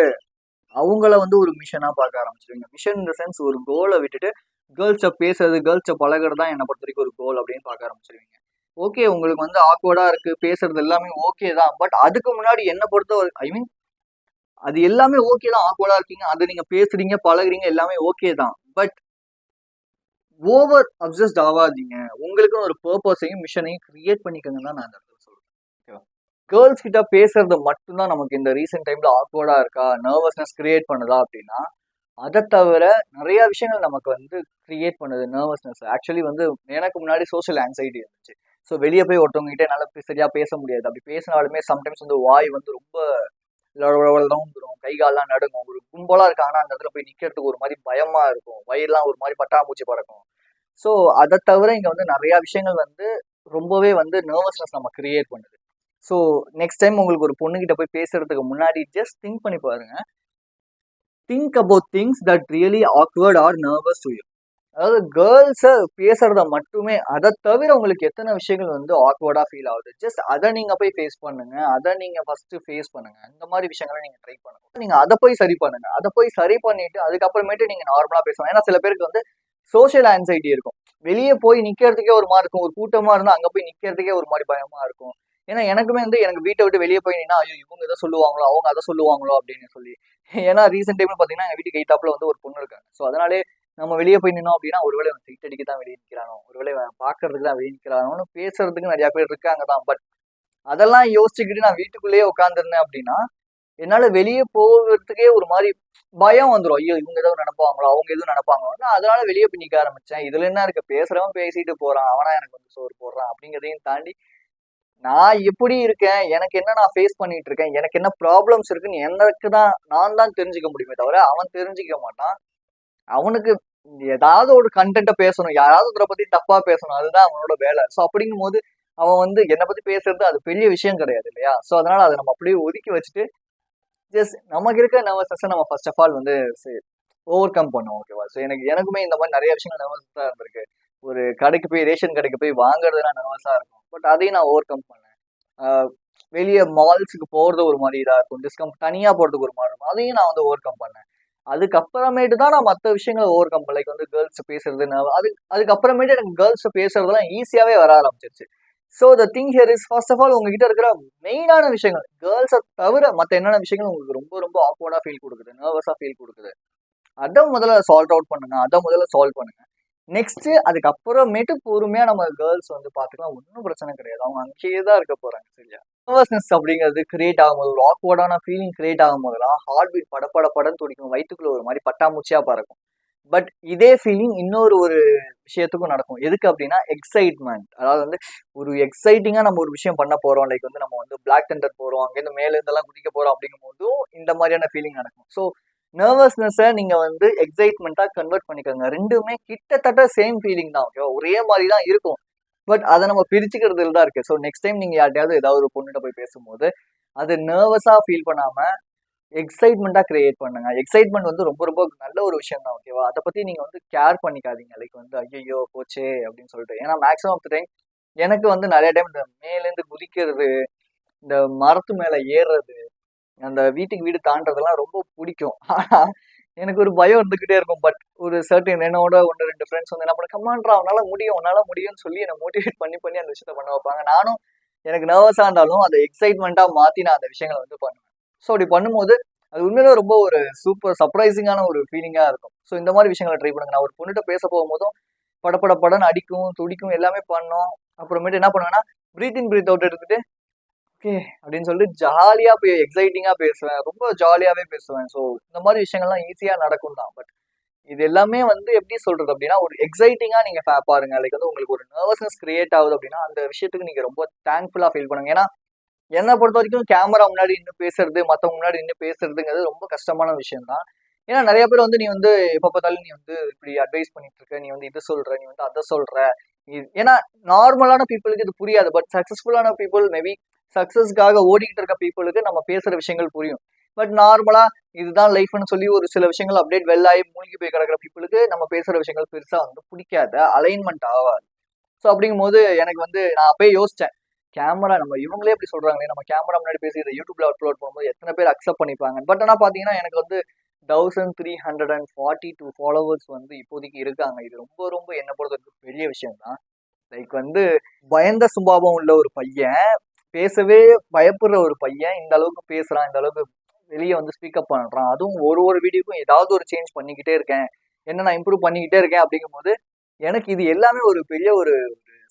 அவங்கள வந்து ஒரு மிஷனா பார்க்க ஆரம்பிச்சிருவீங்க. மிஷன் இந்த சென்ஸ் ஒரு கோலை விட்டுட்டு கேர்ள்ஸை பேசுறது, கேர்ள்ஸை பழகிறது தான் என்னை பொறுத்த வரைக்கும் ஒரு கோல் அப்படின்னு பார்க்க ஆரம்பிச்சிருவீங்க. ஓகே, உங்களுக்கு வந்து ஆக்வர்டா இருக்கு, பேசுறது எல்லாமே ஓகே தான். பட் அதுக்கு முன்னாடி என்ன பொறுத்த ஐ மீன் அது எல்லாமே ஓகே தான். ஆக்வர்டா இருக்கீங்க, அது நீங்க பேசுறீங்க, பழகுறீங்க, எல்லாமே ஓகே தான். பட் ஓவர் அப்சஸ்ட் ஆகாதீங்க. உங்களுக்குன்னு ஒரு பர்பஸையும் மிஷனையும் கிரியேட் பண்ணிக்கங்க தான் நான் இந்த இடத்துல சொல்றேன். ஓகேவா? கேர்ள்ஸ் கிட்ட பேசுறது மட்டும்தான் நமக்கு இந்த ரீசெண்ட் டைம்ல ஆக்வர்டா இருக்கா, நர்வஸ்னஸ் கிரியேட் பண்ணுதா அப்படின்னா, அதை தவிர நிறைய விஷயங்கள் நமக்கு வந்து கிரியேட் பண்ணுது நர்வஸ்னஸ். ஆக்சுவலி வந்து எனக்கு முன்னாடி சோஷியல் ஆங்ஸைட்டி இருந்துச்சு. ஸோ வெளியே போய் ஒருத்தவங்க கிட்ட என்னால் சரியா பேச முடியாது. அப்படி பேசினாலுமே சம்டைம்ஸ் வந்து வாய் வந்து ரொம்ப வந்துடும், கை கால்லாம் நடுங்கும். ஒரு கும்பலா இருக்காங்கன்னா அந்த இடத்துல போய் நிக்கிறதுக்கு ஒரு மாதிரி பயமா இருக்கும், வயிறுலாம் ஒரு மாதிரி பட்டாம்பூச்சி பறக்கும். ஸோ அதை தவிர இங்க வந்து நிறைய விஷயங்கள் வந்து ரொம்பவே வந்து நர்வஸ்னஸ் நம்ம கிரியேட் பண்ணுது. ஸோ நெக்ஸ்ட் டைம் உங்களுக்கு ஒரு பொண்ணுகிட்ட போய் பேசுறதுக்கு முன்னாடி ஜஸ்ட் திங்க் பண்ணி பாருங்க. Think about things that really awkward or nervous to you. அதாவது கேர்ள்ஸை பேசுறத மட்டுமே, அதை தவிர உங்களுக்கு எத்தனை விஷயங்கள் வந்து ஆக்வர்டா ஃபீல் ஆகுது, ஜஸ்ட் அதை நீங்க போய் ஃபேஸ் பண்ணுங்க. அதை நீங்க ஃபர்ஸ்ட் ஃபேஸ் பண்ணுங்க. இந்த மாதிரி விஷயங்களை நீங்க ட்ரை பண்ணுங்க. நீங்க அதை போய் சரி பண்ணுங்க. அதை போய் சரி பண்ணிட்டு அதுக்கப்புறமேட்டு நீங்க நார்மலா பேசலாம். ஏன்னா சில பேருக்கு வந்து சோஷியல் ஆன்சைட்டி இருக்கும். வெளியே போய் நிக்கிறதுக்கே ஒரு மாதிரி இருக்கும். ஒரு கூட்டமா இருந்தா அங்க போய் நிக்கிறதுக்கே ஒரு மாதிரி பயமா இருக்கும். ஏன்னா எனக்குமே வந்து எனக்கு வீட்டை விட்டு வெளியே போய் நின்னா ஐயோ இவங்க எதை சொல்லுவாங்களோ, அவங்க அதை சொல்லுவாங்களோ அப்படின்னு சொல்லி. ஏன்னா ரீசெண்ட் டைம்ல பாத்தீங்கன்னா எங்க வீட்டுக்கு எய்தாப்புல வந்து ஒரு பொண்ணு இருக்காங்க. ஸோ அதனாலே நம்ம வெளியே போய் நின்னோம் அப்படின்னா ஒருவேளை அவன் சைட் அடிக்க தான் வெளியே நிற்கிறானோ, ஒருவேளை பாக்குறதுக்கு தான் வெளியே நிற்கிறானோன்னு பேசுறதுக்கு நிறைய பேர் இருக்காங்க தான். பட் அதெல்லாம் யோசிச்சுக்கிட்டு நான் வீட்டுக்குள்ளேயே உட்காந்துருந்தேன் அப்படின்னா என்னால வெளியே போகிறதுக்கே ஒரு மாதிரி பயம் வந்துடும். ஐயோ இவங்க எதுவும் நினைப்பாங்களோ, அவங்க எதுவும் நினைப்பாங்களோ. நான் அதனால வெளியே போய் நிக்க ஆரம்பிச்சேன். இதுல என்ன இருக்கு, பேசுறவன் பேசிட்டு போறான், அவனா எனக்கு வந்து சோறு போடுறான் அப்படிங்கிறதையும் தாண்டி நான் எப்படி இருக்கேன், எனக்கு என்ன நான் ஃபேஸ் பண்ணிட்டு இருக்கேன், எனக்கு என்ன ப்ராப்ளம்ஸ் இருக்குன்னு எனக்கு தான் நான் தான் தெரிஞ்சுக்க முடியுமே தவிர அவன் தெரிஞ்சுக்க மாட்டான். அவனுக்கு ஏதாவது ஒரு கண்டென்ட்டை பேசணும், யாராவது ஒருத்தரை பத்தி தப்பா பேசணும், அதுதான் அவனோட வேலை. ஸோ அப்படிங்கும் போது அவன் வந்து என்னை பத்தி பேசுறது அது பெரிய விஷயம் கிடையாது இல்லையா? ஸோ அதனால அதை நம்ம அப்படியே ஒதுக்கி வச்சுட்டு ஜஸ்ட் நமக்கு இருக்க நர்வஸ்னஸை நம்ம ஃபர்ஸ்ட் ஆஃப் ஆல் வந்து ஓவர் கம் பண்ணுவோம். ஓகேவா? ஸோ எனக்குமே இந்த மாதிரி நிறைய விஷயங்கள் நர்வஸாக இருந்திருக்கு. ஒரு கடைக்கு போய் ரேஷன் கடைக்கு போய் வாங்குறதுலாம் நர்வஸாக இருக்கும். பட் அதையும் நான் ஓவர் கம் பண்ணேன். வெளியே மால்ஸுக்கு போகிறது ஒரு மாதிரி இதாக இருக்கும், தனியாக போகிறதுக்கு ஒரு மாதிரி இருக்கும். அதையும் நான் வந்து ஓவர் கம் பண்ணேன். அதுக்கப்புறமேட்டு தான் நான் மற்ற விஷயங்களை ஓவர் கம் லைக் வந்து கேர்ள்ஸ் பேசுறது, அதுக்கப்புறமேட்டு எனக்கு கேர்ள்ஸ் பேசுறதுலாம் ஈஸியாகவே வர ஆரம்பிச்சிருச்சு. So the thing here is first of all உங்ககிட்ட இருக்கிற மெயினான விஷயங்கள் கேர்ள்ஸை தவிர மற்ற என்னென்ன விஷயங்கள் உங்களுக்கு ரொம்ப ரொம்ப ஆக்வர்டா ஃபீல் கொடுக்குது, நர்வஸா ஃபீல் கொடுக்குது, அதை முதல்ல சால்வ் அவுட் பண்ணுங்க. அதை முதல்ல சால்வ் பண்ணுங்க. நெக்ஸ்ட் அதுக்கப்புறமேட்டு பொறுமையா நம்ம கேர்ள்ஸ் வந்து பார்த்துக்கலாம், ஒன்றும் பிரச்சனை கிடையாது. அவங்க அங்கேயே தான் இருக்க போறாங்க. சரியா? நர்வஸ்னஸ் அப்படிங்கிறது கிரியேட் ஆகும்போது, ஒரு ஆக்வர்டான ஃபீலிங் கிரியேட் ஆகும் போதெல்லாம் ஹார்ட் பீட் படப்படன்னு துடிக்கும், வயிற்றுக்குள்ள ஒரு மாதிரி பட்டாம்பூச்சியா பறக்கும். பட் இதே ஃபீலிங் இன்னொரு ஒரு விஷயத்துக்கும் நடக்கும். எதுக்கு அப்படின்னா எக்ஸைட்மெண்ட். அதாவது வந்து ஒரு எக்ஸைட்டிங்கா நம்ம ஒரு விஷயம் பண்ண போறோம், லைக் வந்து நம்ம வந்து பிளாக் தண்டர் போறோம், அங்கேருந்து மேல இருந்தெல்லாம் குதிக்க போறோம் அப்படிங்கும் போதும் இந்த மாதிரியான ஃபீலிங் நடக்கும். ஸோ நர்வஸ்னஸை நீங்க வந்து எக்ஸைட்மெண்ட்டா கன்வெர்ட் பண்ணிக்கோங்க. ரெண்டுமே கிட்டத்தட்ட சேம் ஃபீலிங் தான். ஓகேவா? ஒரே மாதிரி தான் இருக்கும். பட் அதை நம்ம பிரிச்சுக்கிறதுல தான் இருக்கு. ஸோ நெக்ஸ்ட் டைம் நீங்க யார்ட்டையாவது ஏதாவது ஒரு பொண்ணுகிட்ட போய் பேசும்போது அது நர்வஸா ஃபீல் பண்ணாம எக்ஸைட்மெண்ட்டா கிரியேட் பண்ணுங்க. எக்ஸைட்மெண்ட் வந்து ரொம்ப ரொம்ப நல்ல ஒரு விஷயம் தான். ஓகேவா? அதை பத்தி நீங்க வந்து கேர் பண்ணிக்காதீங்க. லைக் வந்து ஐயோ போச்சே அப்படின்னு சொல்லிட்டு. ஏன்னா மேக்ஸிமம் ஆஃப் த டைம் எனக்கு வந்து நிறைய டைம் இந்த மேலேருந்து குதிக்கிறது, இந்த மரத்து மேல ஏறுறது, அந்த வீட்டுக்கு வீடு தாண்டதெல்லாம் ரொம்ப பிடிக்கும். ஆனா எனக்கு ஒரு பயம் இருந்துகிட்டே இருக்கும். பட் ஒரு சர்டன் என்னோட ஒன்று ரெண்டு ஃப்ரெண்ட்ஸ் வந்து என்ன பண்ண, கமான்றா உன்னால முடியும் உன்னால முடியும்னு சொல்லி என்னை மோட்டிவேட் பண்ணி அந்த விஷயத்த பண்ண வைப்பாங்க. நானும் எனக்கு நர்வஸா இருந்தாலும் அதை எக்ஸைட்மெண்ட்டா மாத்தி நான் அந்த விஷயங்களை வந்து பண்ணுவேன். ஸோ அப்படி பண்ணும்போது அது உண்மையிலே ரொம்ப ஒரு சூப்பர் சர்ப்ரைசிங்கான ஒரு ஃபீலிங்கா இருக்கும். ஸோ இந்த மாதிரி விஷயங்களை ட்ரை பண்ணுங்க. நான் ஒரு பொண்ணுகிட்ட பேச போகும்போதும் படன்னு அடிக்கும், துடிக்கும், எல்லாமே பண்ணோம். அப்புறமேட்டு என்ன பண்ணுவேன்னா பிரீத் இன் பிரீத் அவுட் எடுத்துட்டு ஓகே அப்படின்னு சொல்லிட்டு ஜாலியா எக்ஸைட்டிங்கா பேசுவேன், ரொம்ப ஜாலியாவே பேசுவேன். ஸோ இந்த மாதிரி விஷயங்கள்லாம் ஈஸியா நடக்கும் தான். பட் இது எல்லாமே வந்து எப்படி சொல்றது அப்படின்னா, ஒரு எக்ஸைட்டிங்கா நீங்க பாருங்க. லைக் வந்து உங்களுக்கு ஒரு நர்வஸ்னஸ் கிரியேட் ஆகுது அப்படின்னா, அந்த விஷயத்துக்கு நீங்க ரொம்ப தேங்க்ஃபுல்லா ஃபீல் பண்ணுங்க. ஏன்னா என்ன பொறுத்த வரைக்கும் கேமரா முன்னாடி நின்று பேசுறது, மத்தவங்க முன்னாடி நின்று பேசுறதுங்கிறது ரொம்ப கஷ்டமான விஷயம் தான். ஏன்னா நெறைய பேர் வந்து நீ வந்து எப்ப பார்த்தாலும் நீ வந்து இப்படி அட்வைஸ் பண்ணிட்டு இருக்க, நீ வந்து இது சொல்ற, நீ வந்து அத சொல்ற. ஏன்னா நார்மலான பீப்புளுக்கு இது புரியாது. பட் சக்சஸ்ஃபுல்லான பீப்புள் மேபி சக்சஸ்க்காக ஓடிக்கிட்டு இருக்க பீப்புளுக்கு நம்ம பேசுற விஷயங்கள் புரியும். பட் நார்மலா இதுதான் லைஃப்னு சொல்லி ஒரு சில விஷயங்கள் அப்படியே வெள்ளாயி மூழ்கி போய் கிடக்கிற பீப்புளுக்கு நம்ம பேசுற விஷயங்கள் பெருசா வந்து பிடிக்காது. அலைன்மெண்ட் ஆகாது. ஸோ அப்படிங்கும்போது எனக்கு வந்து நான் அப்பயே யோசிச்சேன். கேமரா நம்ம இவங்களே இப்படி சொல்றாங்களே, நம்ம கேமரா முன்னாடி பேசி இதை யூடியூப்ல அப்லோட் பண்ணும்போது எத்தனை பேர் அக்செப்ட் பண்ணிப்பாங்க. பட் ஆனா பாத்தீங்கன்னா எனக்கு வந்து 1342 ஃபாலோவர்ஸ் வந்து இப்போதைக்கு இருக்காங்க. இது ரொம்ப ரொம்ப என்ன பொறுத்தவரைக்கும் பெரிய விஷயம் தான். லைக் வந்து பயந்த சுபாவம் உள்ள ஒரு பையன், பேசவே பயப்படுற ஒரு பையன் இந்த அளவுக்கு பேசுறான், இந்த அளவுக்கு வெளியே வந்து ஸ்பீக்கப் பண்றான். அதுவும் ஒரு ஒரு வீடியோக்கும் ஏதாவது ஒரு சேஞ்ச் பண்ணிக்கிட்டே இருக்கேன், என்ன நான் இம்ப்ரூவ் பண்ணிக்கிட்டே இருக்கேன் அப்படிங்கும்போது எனக்கு இது எல்லாமே ஒரு பெரிய ஒரு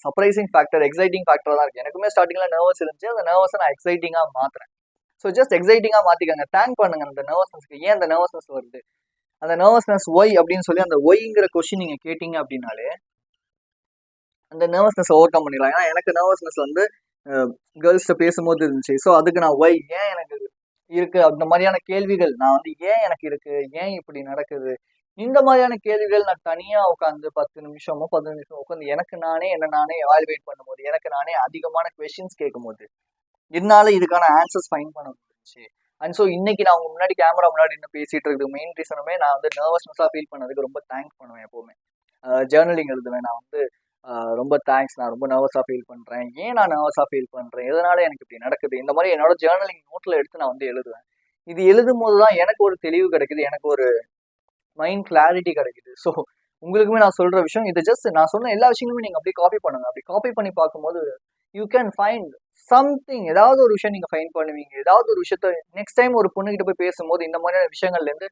சர்ப்ரைசிங் ஃபேக்டர், எக்ஸைட்டிங் ஃபேக்டரா தான் இருக்கு. எனக்குமே ஸ்டார்டிங்ல நர்வஸ் இருந்துச்சு. அந்த நர்வஸை நான் எக்ஸைட்டிங்கா மாத்துறேன். ஸோ ஜஸ்ட் எக்ஸைட்டிங்கா மாத்திக்கங்க. தேங்க் பண்ணுங்க அந்த நர்வஸ்னஸ்க்கு. ஏன் அந்த நர்வஸ்னஸ் வருது? அந்த நர்வஸ்னஸ் ஒய் அப்படின்னு சொல்லி அந்த ஒய்ங்கிற கொஸ்டின் நீங்க கேட்டீங்க அப்படின்னாலே அந்த நர்வஸ்னஸ் ஓவர் கம் பண்ணிடலாம். ஏன்னா எனக்கு நர்வஸ்னஸ் வந்து கேர்ள்ஸ்ட பேசும்போது இருந்துச்சு. ஸோ அதுக்கு நான் ஒய் ஏன் எனக்கு இருக்கு அந்த மாதிரியான கேள்விகள் நான் வந்து ஏன் எனக்கு இருக்கு, ஏன் இப்படி நடக்குது, இந்த மாதிரியான கேள்விகள் நான் தனியா உட்காந்து 10 நிமிஷமோ 15 நிமிஷம் உட்காந்து எனக்கு நானே என்ன நானே எவாலுவேட் பண்ணும்போது, எனக்கு நானே அதிகமான கொஸ்டின்ஸ் கேட்கும்போது என்னால இதுக்கான ஆன்சர்ஸ் ஃபைண்ட் பண்ண முடிஞ்சுச்சு. அண்ட் ஸோ இன்னைக்கு நான் உங்க முன்னாடி கேமரா முன்னாடி நின்று பேசிட்டு இருக்கிறது மெயின் ரீசனுமே நான் வந்து நர்வஸ்னஸா ஃபீல் பண்ணதுக்கு ரொம்ப தேங்க்ஸ் பண்ணுவேன் எப்பவுமே. ஜேர்னலிங் எழுதுவேன் நான் வந்து ரொம்ப தேங்க்ஸ், நான் ரொம்ப நர்வஸா ஃபீல் பண்றேன், ஏன் நான் நர்வஸா ஃபீல் பண்றேன், எதனால எனக்கு இப்படி நடக்குது, இந்த மாதிரி என்னோட ஜேர்னலிங் நோட்ல எடுத்து நான் வந்து எழுதுவேன். இது எழுதும் போது தான் எனக்கு ஒரு தெளிவு கிடைக்குது, எனக்கு ஒரு மைண்ட் கிளாரிட்டி கிடைக்குது. ஸோ உங்களுக்குமே நான் சொல்ற விஷயம் இது. ஜஸ்ட் நான் சொன்ன எல்லா விஷயங்களுமே நீங்க அப்படியே காப்பி பண்ணுங்க. அப்படி காப்பி பண்ணி பார்க்கும்போது யூ கேன் ஃபைண்ட் சம்திங். ஏதாவது ஒரு விஷயம் நீங்க ஃபைண்ட் பண்ணுவீங்க. ஏதாவது ஒரு விஷயத்த நெக்ஸ்ட் டைம் ஒரு பொண்ணுகிட்ட போய் பேசும்போது இந்த மாதிரியான விஷயங்கள்ல இருந்து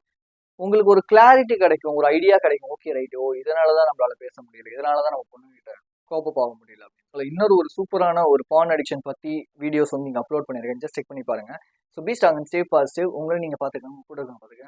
உங்களுக்கு ஒரு கிளாரிட்டி கிடைக்கும், ஒரு ஐடியா கிடைக்கும். ஓகே ரைட், ஓ இதனாலதான் நம்மளால பேச முடியல, இதனாலதான் நம்ம பொண்ணுகிட்ட கோப்ப ஆக முடியல அப்படின்னு. இன்னொரு ஒரு சூப்பரான ஒரு பான் அடிக்ஷன் பத்தி வீடியோஸ் வந்து நீங்க அப்லோட் பண்ணிருக்கேன். ஜஸ்ட் செக் பண்ணி பாருங்க. So Beast and stay positive. உங்களை நீங்க பாத்துக்கணும், கூட இருக்க பாத்துக்க.